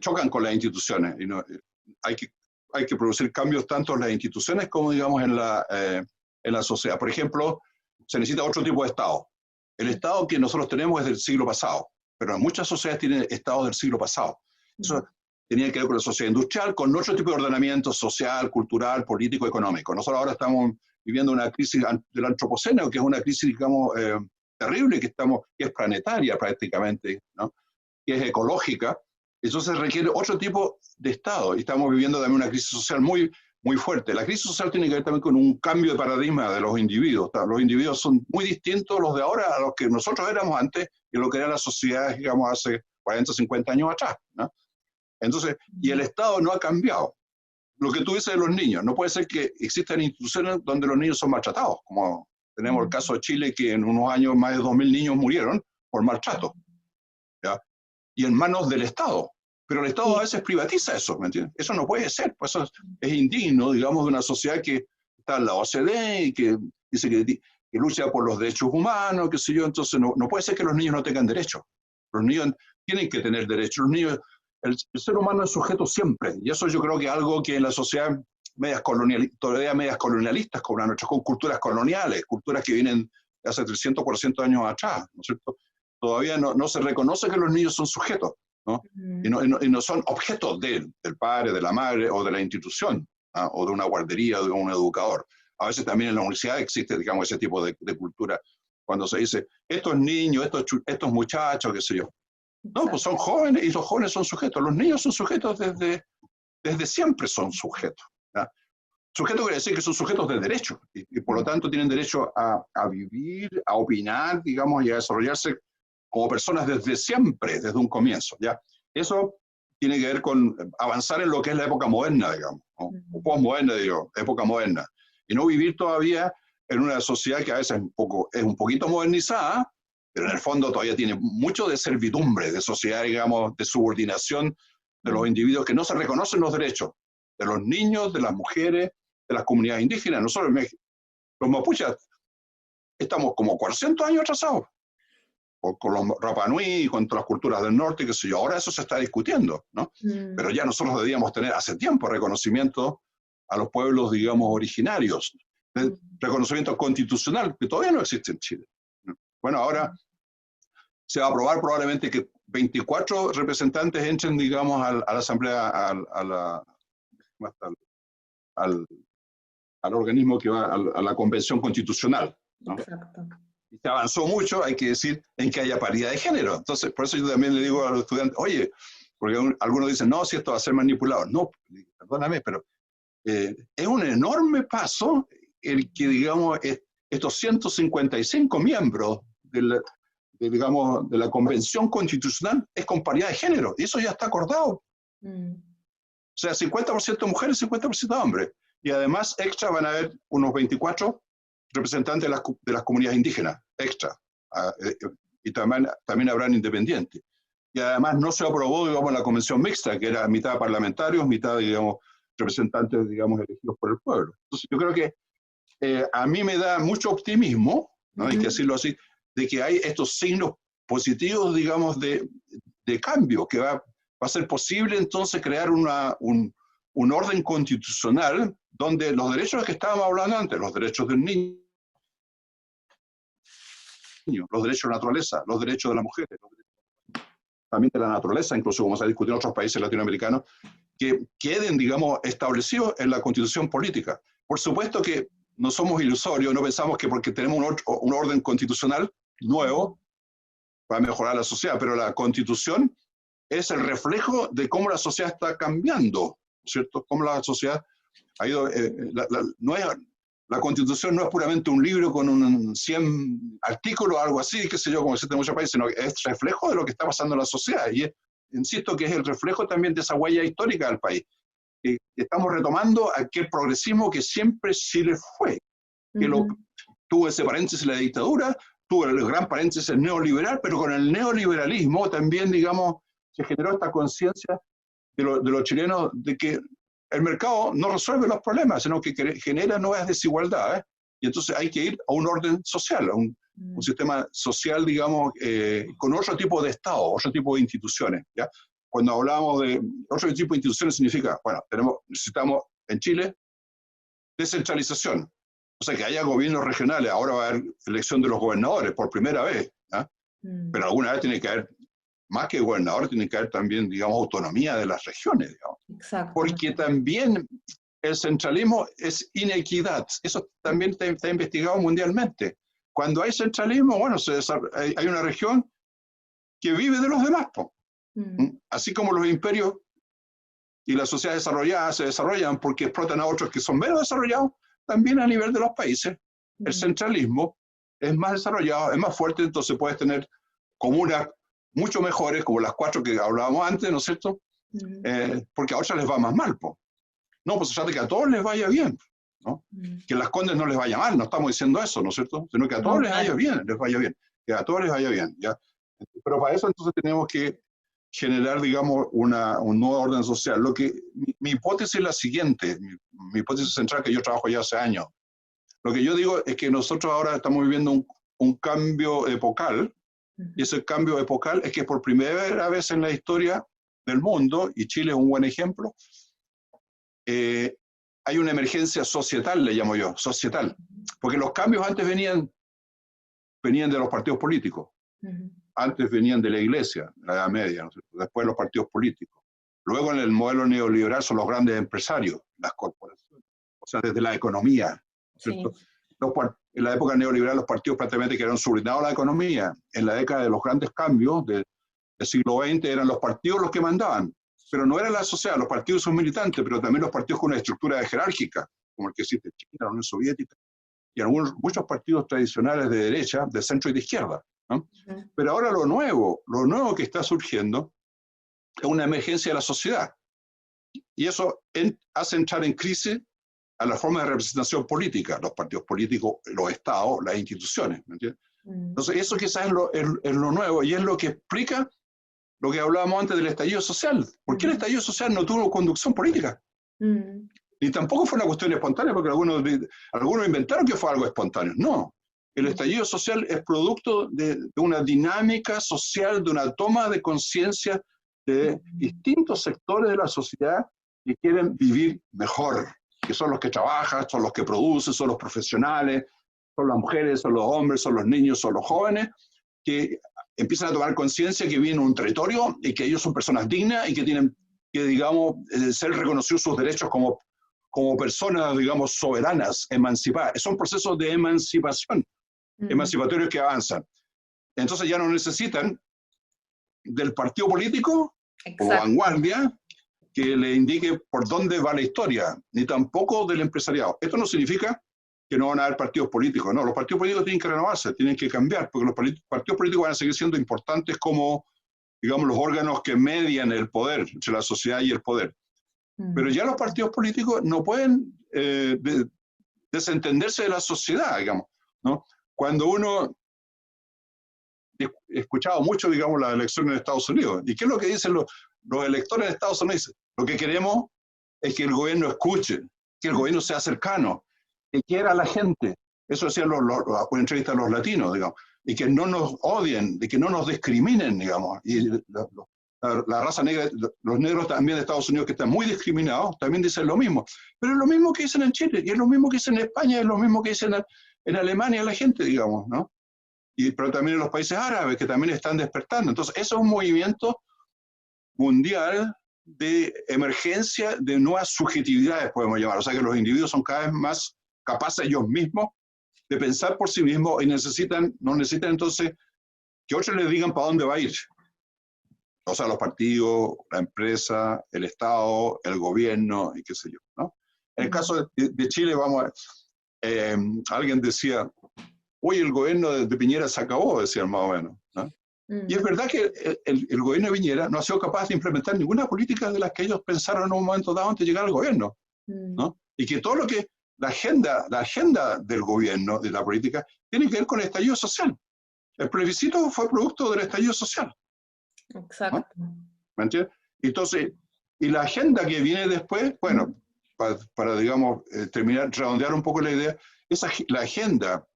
chocan con las instituciones. Y hay que producir cambios tanto en las instituciones como, digamos, en la sociedad. Por ejemplo, se necesita otro tipo de Estado. El Estado que nosotros tenemos es del siglo pasado, pero en muchas sociedades tienen estados del siglo pasado. Eso tenía que ver con la sociedad industrial, con otro tipo de ordenamiento social, cultural, político, económico. Nosotros ahora estamos viviendo una crisis del antropoceno, que es una crisis, digamos, terrible, que es planetaria prácticamente, ¿no? Que es ecológica. Entonces requiere otro tipo de Estado. Y estamos viviendo también una crisis social muy, muy fuerte. La crisis social tiene que ver también con un cambio de paradigma de los individuos. Los individuos son muy distintos los de ahora a los que nosotros éramos antes y lo que era la sociedad, digamos, hace 40, 50 años atrás, ¿no? Entonces, y el Estado no ha cambiado. Lo que tú dices de los niños, no puede ser que existan instituciones donde los niños son maltratados, como tenemos el caso de Chile, que en unos años más de 2.000 niños murieron por maltrato, ¿ya? Y en manos del Estado. Pero el Estado a veces privatiza eso, ¿me entiendes? Eso no puede ser, pues eso es indigno, digamos, de una sociedad que está en la OCDE y que dice que lucha por los derechos humanos, qué sé yo. Entonces no puede ser que los niños no tengan derechos. Los niños tienen que tener derechos. Los niños, el ser humano es sujeto siempre, y eso yo creo que es algo que en la sociedad todavía medias colonialistas, con culturas coloniales, culturas que vienen de hace 300, 400 años atrás, ¿no es cierto? Todavía no se reconoce que los niños son sujetos, ¿no? Y no son objetos del padre, de la madre o de la institución, ¿ah? O de una guardería o de un educador. A veces también en la universidad existe, digamos, ese tipo de cultura, cuando se dice, estos niños, estos muchachos, qué sé yo. No, pues son jóvenes y los jóvenes son sujetos. Los niños son sujetos desde siempre son sujetos, ¿ya? Sujeto quiere decir que son sujetos de derecho y por lo tanto tienen derecho a vivir, a opinar, digamos, y a desarrollarse como personas desde siempre, desde un comienzo, ¿ya? Eso tiene que ver con avanzar en lo que es la época moderna, digamos, ¿no? O postmoderna, digo, época moderna. Y no vivir todavía en una sociedad que a veces es un poquito modernizada, pero en el fondo todavía tiene mucho de servidumbre, de sociedad, digamos, de subordinación de los individuos que no se reconocen los derechos, de los niños, de las mujeres, de las comunidades indígenas. Nosotros en México, los mapuches, estamos como 400 años atrasados, con los Rapa Nui y con todas las culturas del norte, qué sé yo. Ahora eso se está discutiendo, ¿no? Pero ya nosotros debíamos tener hace tiempo reconocimiento a los pueblos, digamos, originarios, reconocimiento constitucional, que todavía no existe en Chile. Bueno, ahora se va a aprobar probablemente que 24 representantes entren, digamos, a la asamblea, al organismo que va a la convención constitucional, ¿no? Exacto. Y se avanzó mucho, hay que decir, en que haya paridad de género. Entonces, por eso yo también le digo a los estudiantes, oye, porque algunos dicen, no, si esto va a ser manipulado. No, perdóname, pero es un enorme paso el que, digamos, estos 155 miembros digamos, de la Convención Constitucional es con paridad de género, y eso ya está acordado. O sea, 50% mujeres, 50% hombres. Y además, extra van a haber unos 24 representantes de las comunidades indígenas, extra. Y también habrán independientes. Y además no se aprobó, digamos, la convención mixta, que era mitad parlamentarios, mitad, digamos, representantes, digamos, elegidos por el pueblo. Entonces, yo creo que a mí me da mucho optimismo, ¿no? Hay que decirlo así, de que hay estos signos positivos, digamos, de cambio, que va a ser posible entonces crear un orden constitucional donde los derechos que estábamos hablando antes, los derechos del niño, los derechos de la naturaleza, los derechos de las mujeres, también de la naturaleza, incluso como se ha discutido en otros países latinoamericanos, que queden, digamos, establecidos en la constitución política. Por supuesto que no somos ilusorios, no pensamos que porque tenemos un orden constitucional nuevo va a mejorar la sociedad, pero la constitución es el reflejo de cómo la sociedad está cambiando, ¿cierto? Cómo la sociedad ha ido... la constitución no es puramente un libro con 100 artículos o algo así, qué sé yo, como existe en muchos países, sino que es reflejo de lo que está pasando en la sociedad. Y insisto que es el reflejo también de esa huella histórica del país. Estamos retomando aquel progresismo que siempre Chile fue, que tuvo ese paréntesis la dictadura, tuvo el gran paréntesis neoliberal, pero con el neoliberalismo también, digamos, se generó esta conciencia de los chilenos de que el mercado no resuelve los problemas, sino que genera nuevas desigualdades, y entonces hay que ir a un orden social, a un sistema social, digamos, con otro tipo de Estado, otro tipo de instituciones, ¿ya? Cuando hablamos de otro tipo de instituciones significa, bueno, necesitamos en Chile descentralización, o sea, que haya gobiernos regionales. Ahora va a haber elección de los gobernadores por primera vez, ¿ya? Pero alguna vez tiene que haber, más que gobernador, tiene que haber también, digamos, autonomía de las regiones, digamos. Exacto. Porque también el centralismo es inequidad. Eso también está investigado mundialmente. Cuando hay centralismo, bueno, hay una región que vive de los demás, po. Así como los imperios y las sociedades desarrolladas se desarrollan porque explotan a otros que son menos desarrollados, también a nivel de los países, el centralismo es más desarrollado, es más fuerte, entonces puedes tener comunas mucho mejores, como las 4 que hablábamos antes, ¿no es cierto? Porque a otras les va más mal, po. No, pues se trata de que a todos les vaya bien, ¿no? Que a Las Condes no les vaya mal, no estamos diciendo eso, ¿no es cierto? Sino que a todos les vaya bien, que a todos les vaya bien, ¿ya? Pero para eso entonces tenemos que generar, digamos, un nuevo orden social. Mi hipótesis es la siguiente, mi hipótesis central, que yo trabajo ya hace años. Lo que yo digo es que nosotros ahora estamos viviendo un cambio epocal, y ese cambio epocal es que por primera vez en la historia del mundo, y Chile es un buen ejemplo, hay una emergencia societal, le llamo yo, societal, porque los cambios antes venían de los partidos políticos. Antes venían de la iglesia, la Edad Media, ¿no? Después los partidos políticos. Luego en el modelo neoliberal son los grandes empresarios, las corporaciones, o sea, desde la economía, ¿cierto? Sí. En la época neoliberal los partidos prácticamente quedaron subordinados a la economía. En la década de los grandes cambios del siglo XX eran los partidos los que mandaban, pero no era la sociedad. Los partidos son militantes, pero también los partidos con una estructura jerárquica, como el que existe en China, la Unión Soviética, y muchos partidos tradicionales de derecha, de centro y de izquierda, ¿no? Pero ahora lo nuevo que está surgiendo es una emergencia de la sociedad. Y eso hace entrar en crisis a la forma de representación política, los partidos políticos, los estados, las instituciones, ¿me entiendes? Entonces eso quizás es lo nuevo, y es lo que explica lo que hablábamos antes del estallido social. ¿Por qué el estallido social no tuvo conducción política? Ni tampoco fue una cuestión espontánea, porque algunos inventaron que fue algo espontáneo. No, el estallido social es producto de una dinámica social, de una toma de conciencia de distintos sectores de la sociedad que quieren vivir mejor, que son los que trabajan, son los que producen, son los profesionales, son las mujeres, son los hombres, son los niños, son los jóvenes, que empiezan a tomar conciencia que viven en un territorio y que ellos son personas dignas y que tienen que, digamos, ser reconocidos sus derechos como personas, digamos, soberanas, emancipadas. Son procesos de emancipación, emancipatorios que avanzan. Entonces ya no necesitan del partido político o vanguardia que le indique por dónde va la historia, ni tampoco del empresariado. Esto no significa que no van a haber partidos políticos, no, los partidos políticos tienen que renovarse, tienen que cambiar, porque los partidos políticos van a seguir siendo importantes como, digamos, los órganos que median el poder entre la sociedad y el poder. Pero ya los partidos políticos no pueden desentenderse de la sociedad, digamos, ¿no? Cuando uno, he escuchado mucho, digamos, las elecciones en Estados Unidos, ¿y qué es lo que dicen los electores de Estados Unidos? Lo que queremos es que el gobierno escuche, que el gobierno sea cercano, que quiera a la gente. Eso decían una entrevista a los latinos, digamos, y que no nos odien, de que no nos discriminen, digamos. Y la raza negra, los negros también de Estados Unidos que están muy discriminados, también dicen lo mismo. Pero es lo mismo que dicen en Chile, y es lo mismo que dicen en España, es lo mismo que dicen en Alemania la gente, digamos, ¿no? Pero también en los países árabes, que también están despertando. Entonces, eso es un movimiento mundial de emergencia de nuevas subjetividades, podemos llamar. O sea, que los individuos son cada vez más capaces ellos mismos de pensar por sí mismos y no necesitan entonces que otros les digan para dónde va a ir. O sea, los partidos, la empresa, el Estado, el gobierno y qué sé yo, ¿no? En el caso de Chile, alguien decía, hoy el gobierno de Piñera se acabó, decían más o menos, ¿no? Y es verdad que el gobierno de Piñera no ha sido capaz de implementar ninguna política de las que ellos pensaron en un momento dado antes de llegar al gobierno, ¿no? Y que todo lo que la agenda del gobierno, de la política, tiene que ver con el estallido social. El plebiscito fue producto del estallido social. Exacto. ¿No? ¿Me entiendes? Entonces, y la agenda que viene después, bueno, para digamos, terminar, redondear un poco la idea, la agenda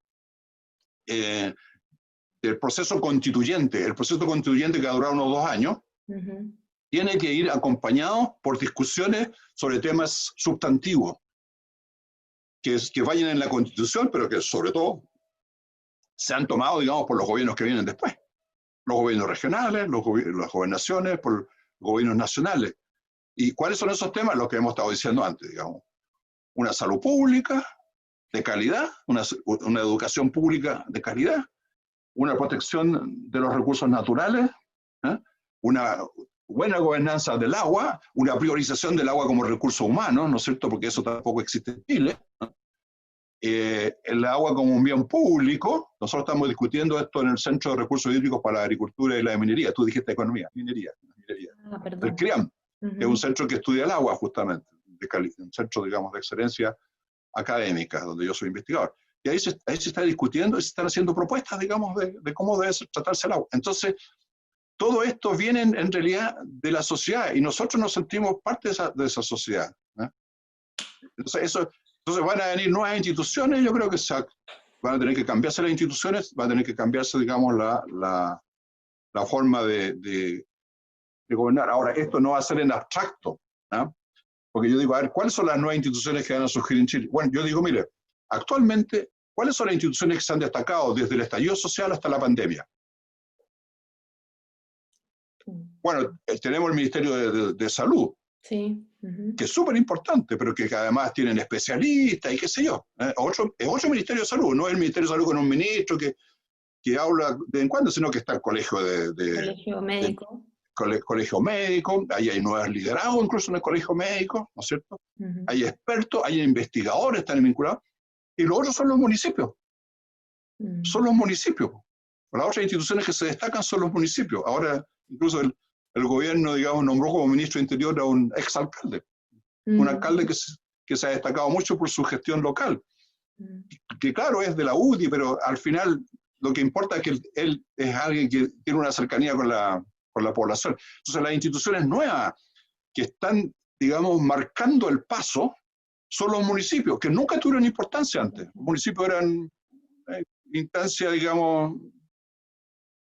del proceso constituyente, el proceso constituyente que ha durado unos 2 años, tiene que ir acompañado por discusiones sobre temas sustantivos, que vayan en la Constitución, pero que sobre todo se han tomado, digamos, por los gobiernos que vienen después. Los gobiernos regionales, las gobernaciones, por los gobiernos nacionales. ¿Y cuáles son esos temas? Los que hemos estado diciendo antes, digamos. Una salud pública de calidad, una educación pública de calidad, una protección de los recursos naturales, una buena gobernanza del agua, una priorización del agua como recurso humano, ¿no es cierto? Porque eso tampoco existe en Chile, ¿no? El agua como un bien público. Nosotros estamos discutiendo esto en el Centro de Recursos Hídricos para la Agricultura y la Minería. Tú dijiste economía, minería. El CRIAM, que es un centro que estudia el agua justamente, un centro, digamos, de excelencia académica, donde yo soy investigador. Y ahí se está discutiendo y se están haciendo propuestas, digamos, de cómo debe tratarse el agua. Entonces, todo esto viene en realidad de la sociedad y nosotros nos sentimos parte de esa sociedad, ¿eh? Entonces van a venir nuevas instituciones, yo creo que van a tener que cambiarse las instituciones, va a tener que cambiarse, digamos, la forma de gobernar. Ahora, esto no va a ser en abstracto, ¿no? Porque yo digo, a ver, ¿cuáles son las nuevas instituciones que van a surgir en Chile? Bueno, yo digo, mire, actualmente, ¿cuáles son las instituciones que se han destacado desde el estallido social hasta la pandemia? Bueno, tenemos el Ministerio de Salud, sí, que es súper importante, pero que además tienen especialistas y qué sé yo. Es otro Ministerio de Salud, no es el Ministerio de Salud con un ministro que habla de vez en cuando, sino que está el colegio colegio médico. Colegio médico, ahí hay nuevos liderazgos incluso en el colegio médico, ¿no es cierto? Hay expertos, hay investigadores, están vinculados, y los otros son los municipios. Son los municipios. Las otras instituciones que se destacan son los municipios. Ahora, incluso el gobierno, digamos, nombró como ministro de Interior a un exalcalde. Un alcalde que se ha destacado mucho por su gestión local. Que claro, es de la UDI, pero al final lo que importa es que él es alguien que tiene una cercanía con la por la población. Entonces las instituciones nuevas que están, digamos, marcando el paso son los municipios, que nunca tuvieron importancia antes. Los municipios eran instancia, digamos,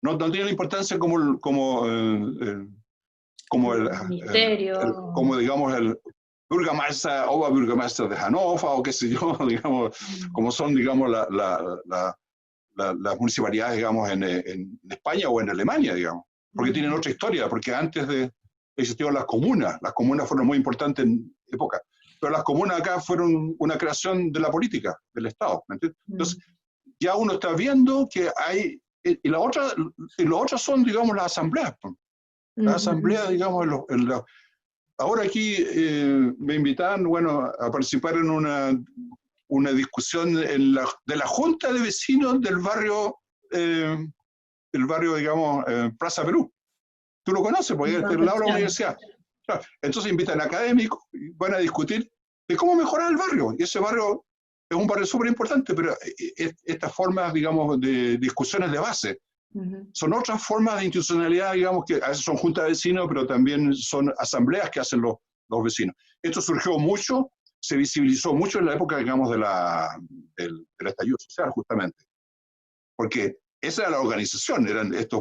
no tienen importancia como ministerio. como digamos el Bürgermeister, Oberbürgermeister de Hannover, o qué sé yo, digamos, como son, digamos, las municipalidades, digamos, en España o en Alemania, digamos, porque tienen otra historia, porque antes existieron las comunas fueron muy importantes en época, pero las comunas acá fueron una creación de la política, del Estado, ¿me entiendes? Entonces, ya uno está viendo que hay, y las otras son, digamos, las asambleas. La asamblea, digamos, ahora aquí me invitaron, bueno, a participar en una discusión de la Junta de Vecinos del barrio, digamos, Plaza Perú. Tú lo conoces, porque es del lado de la universidad. Claro. Entonces invitan académicos y van a discutir de cómo mejorar el barrio. Y ese barrio es un barrio súper importante, pero estas formas, digamos, de discusiones de base son otras formas de institucionalidad, digamos, que a veces son juntas de vecinos, pero también son asambleas que hacen los vecinos. Esto surgió mucho, se visibilizó mucho en la época, digamos, del estallido social, justamente. Porque esa era la organización, eran estas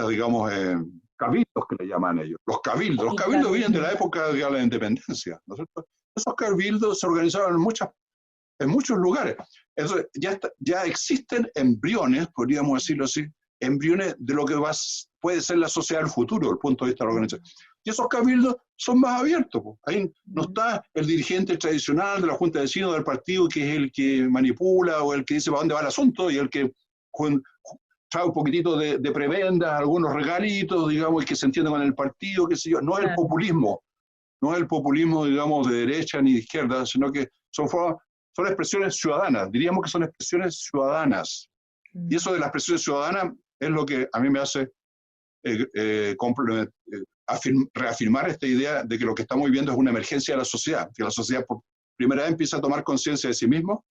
digamos, cabildos que le llaman ellos. Los cabildos vienen de la época de la independencia, ¿no es cierto? Esos cabildos se organizaron en muchos lugares. Entonces, ya existen embriones, podríamos decirlo así, embriones de lo que puede ser la sociedad del futuro, desde el punto de vista de la organización. Y esos cabildos son más abiertos. Pues. Ahí no está el dirigente tradicional de la Junta de Vecinos del partido, que es el que manipula o el que dice para dónde va el asunto y el que trae un poquitito de prebenda, algunos regalitos, digamos, y que se entiende con el partido, qué sé yo. No es el populismo, digamos, de derecha ni de izquierda, sino que son expresiones ciudadanas, diríamos que son expresiones ciudadanas. Y eso de las expresiones ciudadanas es lo que a mí me hace reafirmar esta idea de que lo que estamos viviendo es una emergencia de la sociedad, que la sociedad por primera vez empieza a tomar conciencia de sí mismo.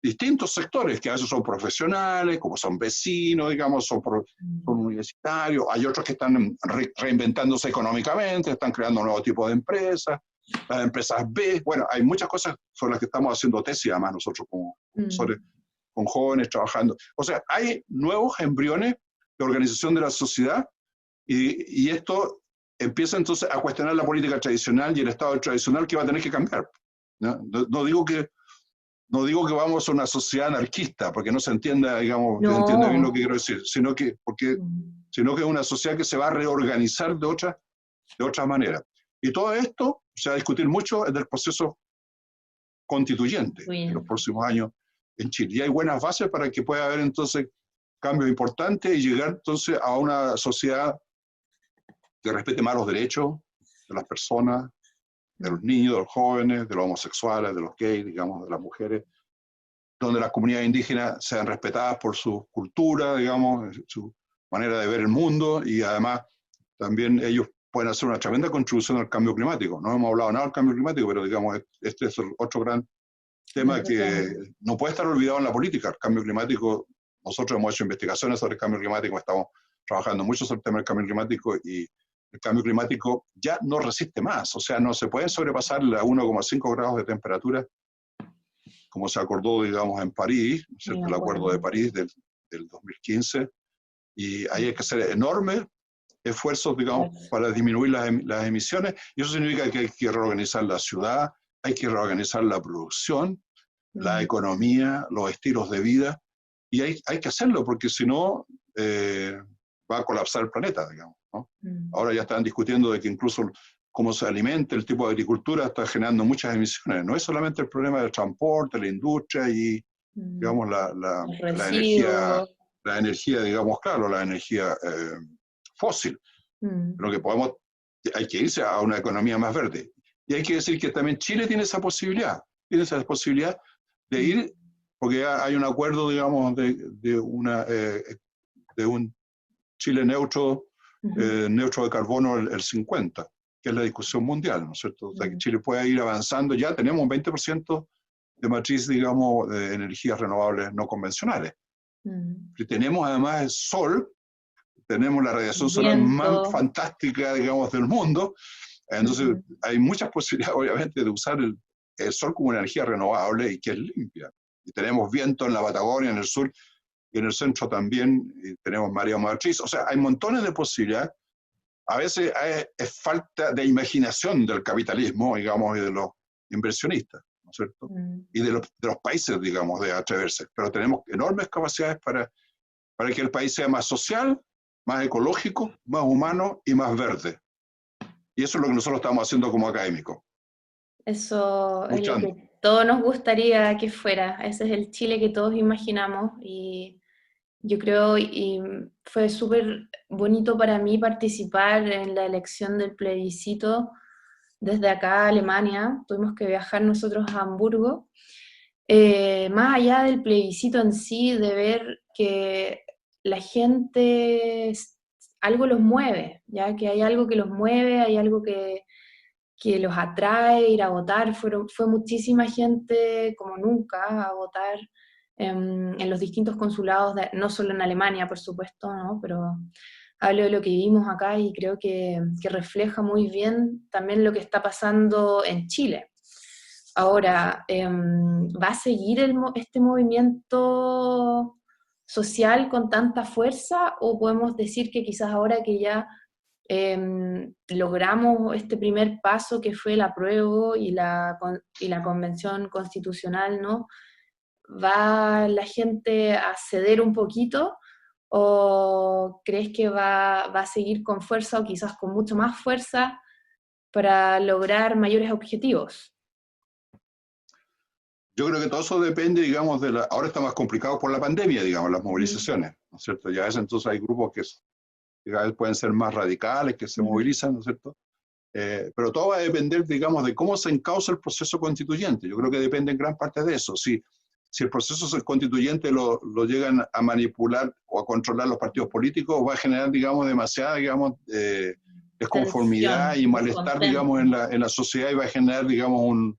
Distintos sectores, que a veces son profesionales, como son vecinos, digamos, son universitarios, hay otros que están reinventándose económicamente, están creando un nuevo tipo de empresas, las empresas B, bueno, hay muchas cosas sobre las que estamos haciendo tesis, además nosotros como profesores, con jóvenes trabajando. O sea, hay nuevos embriones de organización de la sociedad y esto empieza entonces a cuestionar la política tradicional y el Estado tradicional que va a tener que cambiar. No digo que vamos a una sociedad anarquista, porque no se entienda, digamos, no entiende bien lo que quiero decir, sino que es una sociedad que se va a reorganizar de otra manera. Y todo esto se va a discutir mucho en el proceso constituyente en los próximos años en Chile. Y hay buenas bases para que pueda haber entonces cambios importantes y llegar entonces a una sociedad que respete más los derechos de las personas, de los niños, de los jóvenes, de los homosexuales, de los gays, digamos, de las mujeres, donde las comunidades indígenas sean respetadas por su cultura, digamos, su manera de ver el mundo, y además también ellos pueden hacer una tremenda contribución al cambio climático. No hemos hablado nada del cambio climático, pero digamos, este es otro gran tema que no puede estar olvidado en la política. El cambio climático, nosotros hemos hecho investigaciones sobre el cambio climático, estamos trabajando mucho sobre el tema del cambio climático, y el cambio climático ya no resiste más, o sea, no se puede sobrepasar la 1,5 grados de temperatura, como se acordó, digamos, en París, ¿cierto? El Acuerdo de París del 2015, y ahí hay que hacer enormes esfuerzos, digamos, para disminuir las emisiones, y eso significa que hay que reorganizar la ciudad, hay que reorganizar la producción, la economía, los estilos de vida, y hay que hacerlo, porque si no, va a colapsar el planeta, digamos, ¿no? Ahora ya están discutiendo de que incluso cómo se alimenta, el tipo de agricultura está generando muchas emisiones. No es solamente el problema del transporte, la industria y, digamos, la energía, digamos, claro, la energía fósil. Lo que hay que irse a una economía más verde. Y hay que decir que también Chile tiene esa posibilidad de ir, porque hay un acuerdo, digamos, de un Chile neutro, neutro de carbono el 50, que es la discusión mundial, ¿no es cierto? O sea, que Chile pueda ir avanzando, ya tenemos un 20% de matriz, digamos, de energías renovables no convencionales. Y tenemos además el sol, tenemos la radiación solar más Viento. fantástica, digamos, del mundo. Entonces, Ujú. hay muchas posibilidades, obviamente, de usar el sol como una energía renovable y que es limpia. Y tenemos viento en la Patagonia, en el sur, y en el centro también, y tenemos marea motriz. O sea, hay montones de posibilidades. A veces es falta de imaginación del capitalismo, digamos, y de los inversionistas, ¿no es cierto? Y de los países, digamos, de atreverse. Pero tenemos enormes capacidades para que el país sea más social, más ecológico, más humano y más verde. Y eso es lo que nosotros estamos haciendo como académicos, Eso es lo luchando. que todos nos gustaría que fuera. Ese es el Chile que todos imaginamos y yo creo, y fue súper bonito para mí participar en la elección del plebiscito desde acá a Alemania. Tuvimos que viajar nosotros a Hamburgo. Más allá del plebiscito en sí, de ver que la gente, algo los mueve, ya que hay algo que los mueve, hay algo que los atrae ir a votar. Fue muchísima gente como nunca a votar en los distintos consulados, no solo en Alemania, por supuesto, ¿no? Pero hablo de lo que vivimos acá y creo que refleja muy bien también lo que está pasando en Chile. Ahora, ¿va a seguir este movimiento social con tanta fuerza o podemos decir que quizás ahora que ya logramos este primer paso que fue el apruebo y la convención constitucional, ¿no? ¿Va la gente a ceder un poquito o crees que va a seguir con fuerza o quizás con mucho más fuerza para lograr mayores objetivos? Yo creo que todo eso depende, digamos, ahora está más complicado por la pandemia, digamos, las movilizaciones, ¿no es cierto? Ya es, entonces hay grupos que cada vez pueden ser más radicales, que se movilizan, ¿no es cierto? Pero todo va a depender, digamos, de cómo se encausa el proceso constituyente. Yo creo que depende en gran parte de eso. Si el proceso constituyente lo llegan a manipular o a controlar los partidos políticos, va a generar, digamos, demasiada, digamos, desconformidad Tensión, y malestar, digamos, en la sociedad y va a generar, digamos,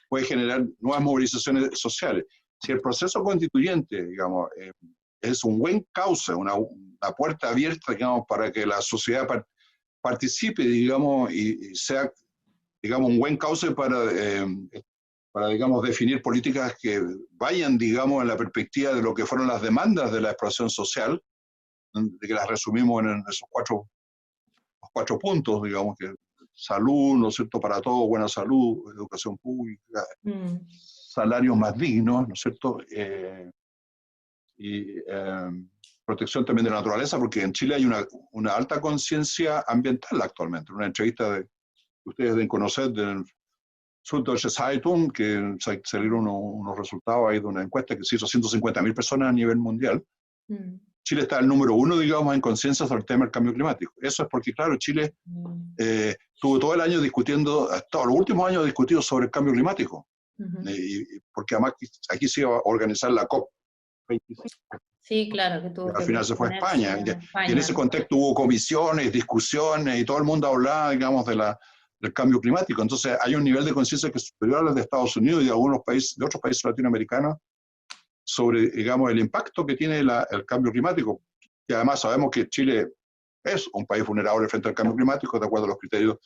puede generar nuevas movilizaciones sociales. Si el proceso constituyente, digamos, es un buen cauce, una puerta abierta, digamos, para que la sociedad participe, digamos, y sea, digamos, un buen cauce para, digamos, definir políticas que vayan, digamos, en la perspectiva de lo que fueron las demandas de la expresión social, de que las resumimos en esos cuatro puntos, digamos, que salud, ¿no es cierto?, para todos, buena salud, educación pública, salarios más dignos, ¿no es cierto?, y protección también de la naturaleza, porque en Chile hay una alta conciencia ambiental actualmente. Una entrevista que ustedes deben conocer del Süddeutsche Zeitung, que salieron unos resultados ahí de una encuesta que se hizo a 150.000 personas a nivel mundial. Chile está el número 1, digamos, en conciencia sobre el tema del cambio climático. Eso es porque, claro, Chile tuvo todo el año discutiendo, todos los últimos años discutido sobre el cambio climático. Porque además aquí se iba a organizar la COP25. Sí, claro, que tuvo Al final se fue a España. España. Y en ese contexto hubo comisiones, discusiones, y todo el mundo hablaba, digamos, del cambio climático. Entonces hay un nivel de conciencia que es superior al de Estados Unidos y de algunos países, de otros países latinoamericanos, sobre, digamos, el impacto que tiene el cambio climático. Y además sabemos que Chile es un país vulnerable frente al cambio climático, de acuerdo a los criterios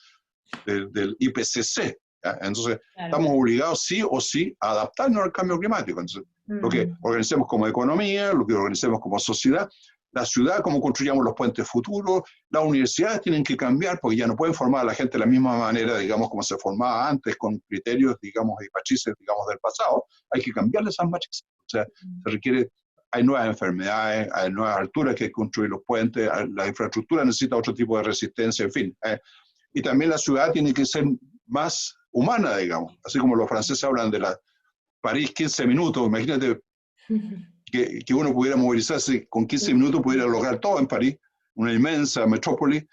del IPCC. ¿Ya? Entonces, claro, estamos obligados sí o sí a adaptarnos al cambio climático. Entonces, lo que organicemos como economía, lo que organicemos como sociedad, la ciudad, cómo construyamos los puentes futuros, las universidades tienen que cambiar porque ya no pueden formar a la gente de la misma manera, digamos, como se formaba antes, con criterios, digamos, y matrices, digamos, del pasado. Hay que cambiarle esas matrices. O sea, se requiere, hay nuevas enfermedades, hay nuevas alturas que hay que construir los puentes, la infraestructura necesita otro tipo de resistencia, en fin. Y también la ciudad tiene que ser más humana, digamos, así como los franceses hablan de la París 15 minutos, imagínate que uno pudiera movilizarse con 15 minutos, pudiera lograr todo en París, una inmensa metrópoli.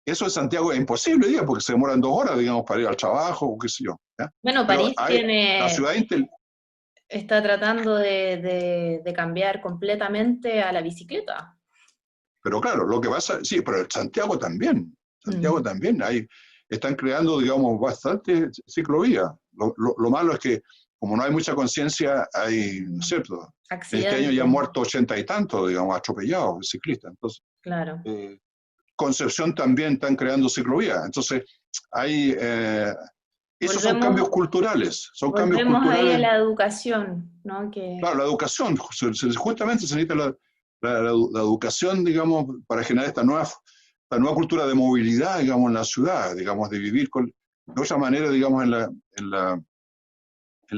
Eso en Santiago es imposible, digamos, porque se demoran 2 horas, digamos, para ir al trabajo, o qué sé yo. ¿Ya? Bueno, pero París la ciudad está tratando de cambiar completamente a la bicicleta. Pero claro, lo que pasa, sí, pero Santiago también, también, están creando, digamos, bastante ciclovías. Lo malo es que, como no hay mucha conciencia, hay, ¿no es cierto? Accidentes. Este año ya han muerto 80 y tantos, digamos, atropellados, ciclistas. Entonces, Claro. Concepción también están creando ciclovías. Entonces, hay, esos son cambios culturales. Son cambios Volvemos ahí a culturales. la educación, ¿no? Claro, la educación, justamente se necesita la educación, digamos, para generar esta nueva cultura de movilidad, digamos, en la ciudad, digamos, de vivir de otra manera, digamos, en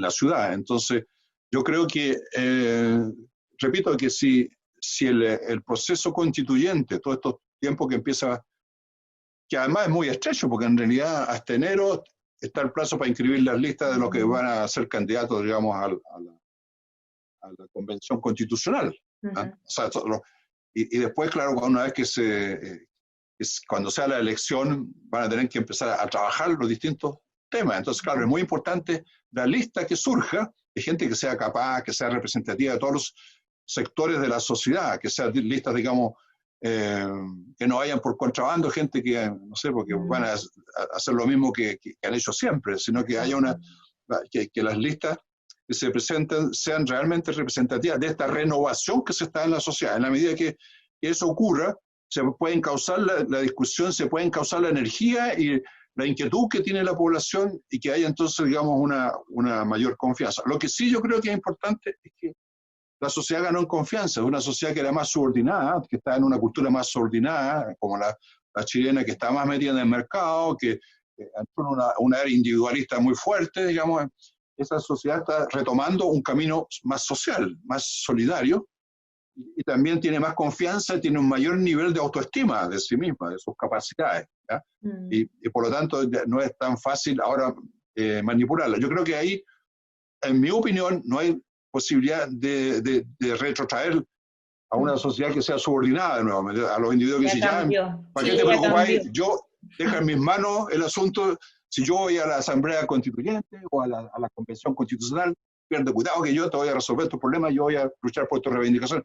la ciudad. Entonces, yo creo que, repito, que si el proceso constituyente, todo estos tiempos que empieza, que además es muy estrecho, porque en realidad hasta enero está el plazo para inscribir las listas de los que van a ser candidatos, digamos, a la convención constitucional. ¿Ah? O sea, y después, claro, una vez cuando sea la elección, van a tener que empezar a trabajar los distintos temas. Entonces, claro, es muy importante la lista que surja de gente que sea capaz, que sea representativa de todos los sectores de la sociedad, que sean listas, digamos, que no vayan por contrabando, gente que, no sé, porque van a hacer lo mismo que han hecho siempre, sino que haya que las listas que se presenten sean realmente representativas de esta renovación que se está en la sociedad. En la medida que eso ocurra, se pueden causar la discusión, se pueden causar la energía y la inquietud que tiene la población y que haya entonces, digamos, una mayor confianza. Lo que sí yo creo que es importante es que la sociedad ganó en confianza, una sociedad que era más subordinada, que está en una cultura más subordinada, como la chilena, que está más metida en el mercado, que entró en una era individualista muy fuerte, digamos. Esa sociedad está retomando un camino más social, más solidario, y también tiene más confianza, tiene un mayor nivel de autoestima de sí misma, de sus capacidades, ¿ya? Y por lo tanto no es tan fácil ahora manipularla. Yo creo que ahí, en mi opinión, no hay posibilidad de retrotraer a una sociedad que sea subordinada de nuevo, a los individuos que dicen, ya, ¿para qué te preocupáis? Yo dejo en mis manos el asunto. Si yo voy a la Asamblea Constituyente o a la Convención Constitucional, pierde cuidado que yo te voy a resolver tu problema, yo voy a luchar por tu reivindicación.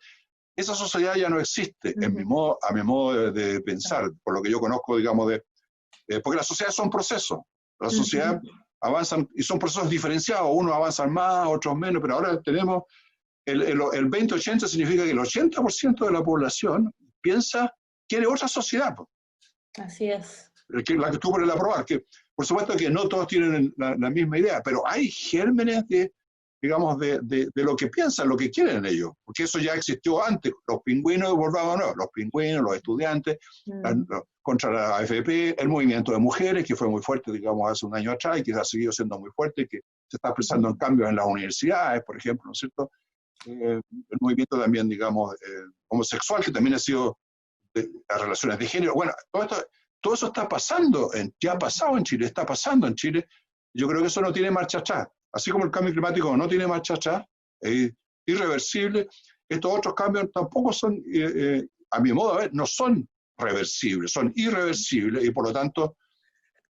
Esa sociedad ya no existe, a mi modo de pensar, por lo que yo conozco, digamos, porque las sociedades son procesos. Las sociedades avanzan y son procesos diferenciados, unos avanzan más, otros menos, pero ahora tenemos el 20-80 significa que el 80% de la población quiere otra sociedad. Así es. La que estuvo por el aprobar, que por supuesto que no todos tienen la misma idea, pero hay gérmenes digamos, de lo que piensan, lo que quieren ellos, porque eso ya existió antes. Los pingüinos, los pingüinos, los estudiantes, contra la AFP, el movimiento de mujeres, que fue muy fuerte, digamos, hace un año atrás, y que ha seguido siendo muy fuerte, que se está expresando en cambios en las universidades, por ejemplo, ¿no es cierto? El movimiento también, digamos, homosexual, que también ha sido las relaciones de género. Bueno, todo eso está pasando, ya ha pasado en Chile, está pasando en Chile. Yo creo que eso no tiene marcha atrás. Así como el cambio climático no tiene marcha atrás, es irreversible, estos otros cambios tampoco son, a mi modo de ver, no son reversibles, son irreversibles, y por lo tanto,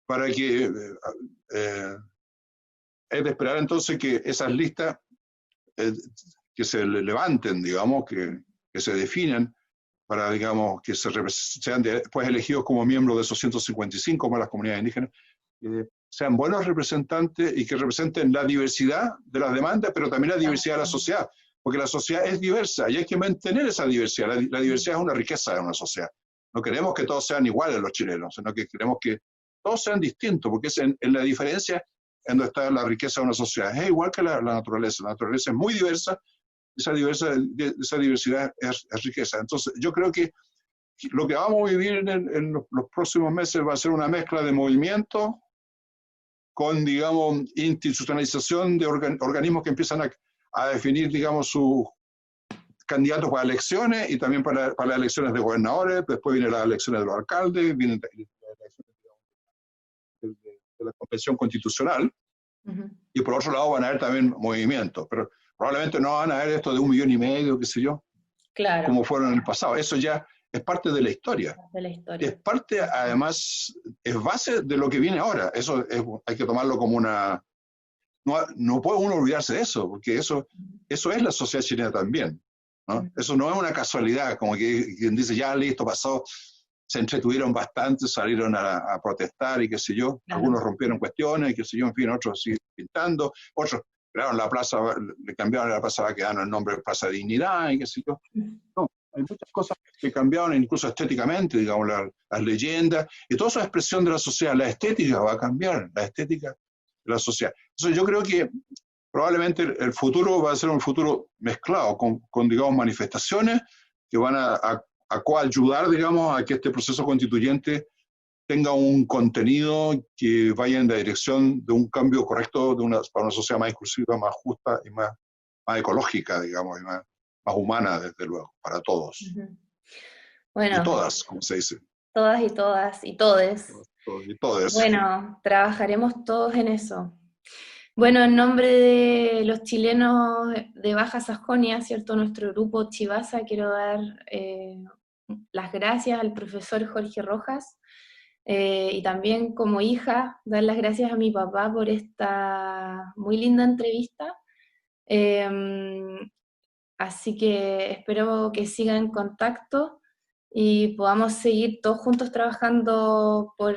para que es de esperar entonces que esas listas que se levanten, digamos, que se definan, para, digamos, que sean después elegidos como miembros de esos 155 para las comunidades indígenas, sean buenos representantes y que representen la diversidad de las demandas, pero también la diversidad de la sociedad, porque la sociedad es diversa y hay que mantener esa diversidad. La diversidad es una riqueza de una sociedad. No queremos que todos sean iguales los chilenos, sino que queremos que todos sean distintos, porque es en la diferencia en donde está la riqueza de una sociedad. Es igual que la naturaleza. La naturaleza es muy diversa, esa diversidad es riqueza. Entonces, yo creo que lo que vamos a vivir en los próximos meses va a ser una mezcla de movimiento con, digamos, institucionalización de organismos que empiezan a definir, digamos, sus candidatos para elecciones y también para las elecciones de gobernadores. Después vienen las elecciones de los alcaldes, vienen las elecciones de la Convención Constitucional, y por otro lado van a haber también movimientos, pero probablemente no van a haber esto de 1,5 millones, qué sé yo, claro, como fueron en el pasado. Eso ya es parte de la historia. Es parte, además, es base de lo que viene ahora. Eso hay que tomarlo como una... No puede uno olvidarse de eso, porque eso es la sociedad chilena también, ¿no? Eso no es una casualidad, como que quien dice, ya listo, pasó, se entretuvieron bastante, salieron a protestar y qué sé yo. Claro. Algunos rompieron cuestiones y qué sé yo, en fin, otros siguen pintando, otros crearon la plaza, le cambiaron la plaza, quedaron el nombre de Plaza de Dignidad y qué sé yo. No, hay muchas cosas que cambiaron, incluso estéticamente, digamos, las leyendas, y toda esa expresión de la sociedad, la estética va a cambiar, la estética de la sociedad. Entonces yo creo que probablemente el futuro va a ser un futuro mezclado con digamos, manifestaciones que van a coayudar, digamos, a que este proceso constituyente tenga un contenido que vaya en la dirección de un cambio correcto para una sociedad más inclusiva, más justa y más ecológica, digamos, y más humana, desde luego, para todos. Bueno, Y todas, como se dice. todas y todes. Y todes. Bueno, trabajaremos todos en eso. Bueno, en nombre de los chilenos de Baja Sajonia, ¿cierto? Nuestro grupo Chivasa, quiero dar las gracias al profesor Jorge Rojas, y también como hija, dar las gracias a mi papá por esta muy linda entrevista. Así que espero que sigan en contacto y podamos seguir todos juntos trabajando por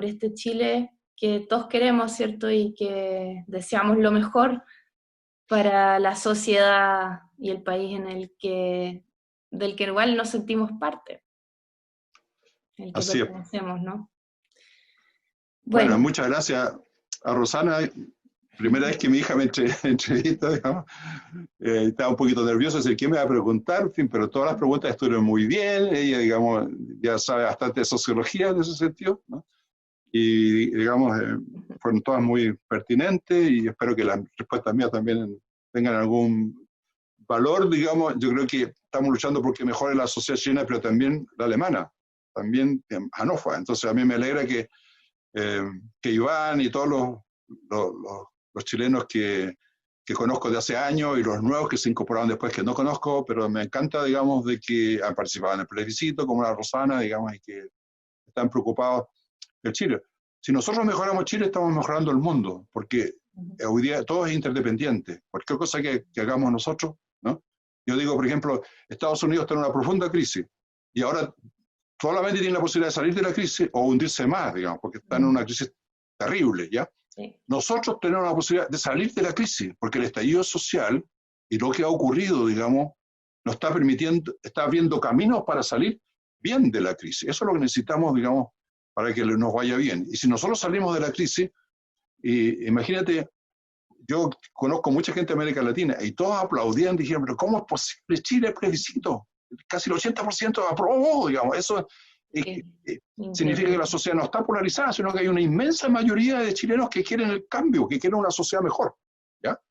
este Chile que todos queremos, ¿cierto? Y que deseamos lo mejor para la sociedad y el país del que igual nos sentimos parte, el que Así es. pertenecemos, ¿no? Bueno, muchas gracias a Rosana. Primera vez que mi hija me entrevista, digamos, estaba un poquito nerviosa, decir, ¿qué me va a preguntar? En fin, pero todas las preguntas estuvieron muy bien, ella, digamos, ya sabe bastante de sociología en ese sentido, ¿no? Y, digamos, fueron todas muy pertinentes y espero que las respuestas mías también tengan algún valor, digamos. Yo creo que estamos luchando porque mejore la sociedad chilena, pero también la alemana, también Hannover. Entonces a mí me alegra que Iván y todos los chilenos que conozco de hace años y los nuevos que se incorporaron después que no conozco, pero me encanta, digamos, de que han participado en el plebiscito, como la Rosana, digamos, y que están preocupados de Chile. Si nosotros mejoramos Chile, estamos mejorando el mundo, porque hoy día todo es interdependiente. Cualquier cosa que hagamos nosotros, ¿no? Yo digo, por ejemplo, Estados Unidos está en una profunda crisis y ahora solamente tiene la posibilidad de salir de la crisis o hundirse más, digamos, porque están en una crisis terrible, ¿ya? Sí. Nosotros tenemos la posibilidad de salir de la crisis, porque el estallido social y lo que ha ocurrido, digamos, nos está permitiendo, está abriendo caminos para salir bien de la crisis. Eso es lo que necesitamos, digamos, para que nos vaya bien. Y si nosotros salimos de la crisis, imagínate, yo conozco mucha gente de América Latina y todos aplaudían, dijeron, pero ¿cómo es posible? Chile es plebiscito. Casi el 80% aprobó, digamos. Eso significa que la sociedad no está polarizada, sino que hay una inmensa mayoría de chilenos que quieren el cambio, que quieren una sociedad mejor, ¿ya?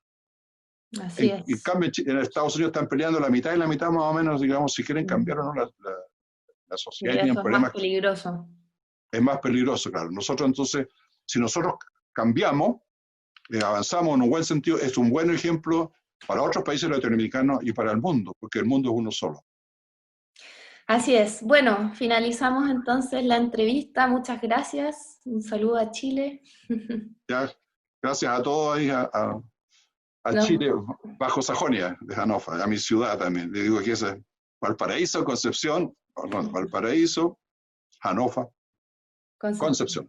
Así es. En cambio, en Estados Unidos están peleando la mitad y la mitad más o menos, digamos, si quieren cambiar o no la sociedad. Y eso es más peligroso. Es más peligroso, claro. Nosotros entonces, si nosotros cambiamos, avanzamos en un buen sentido, es un buen ejemplo para otros países latinoamericanos y para el mundo, porque el mundo es uno solo. Así es. Bueno, finalizamos entonces la entrevista. Muchas gracias. Un saludo a Chile. Ya, gracias a todos ahí, a Chile, Bajo Sajonia, de Hannover, a mi ciudad también. Le digo que es Valparaíso, Concepción, Valparaíso, Hannover, Concepción.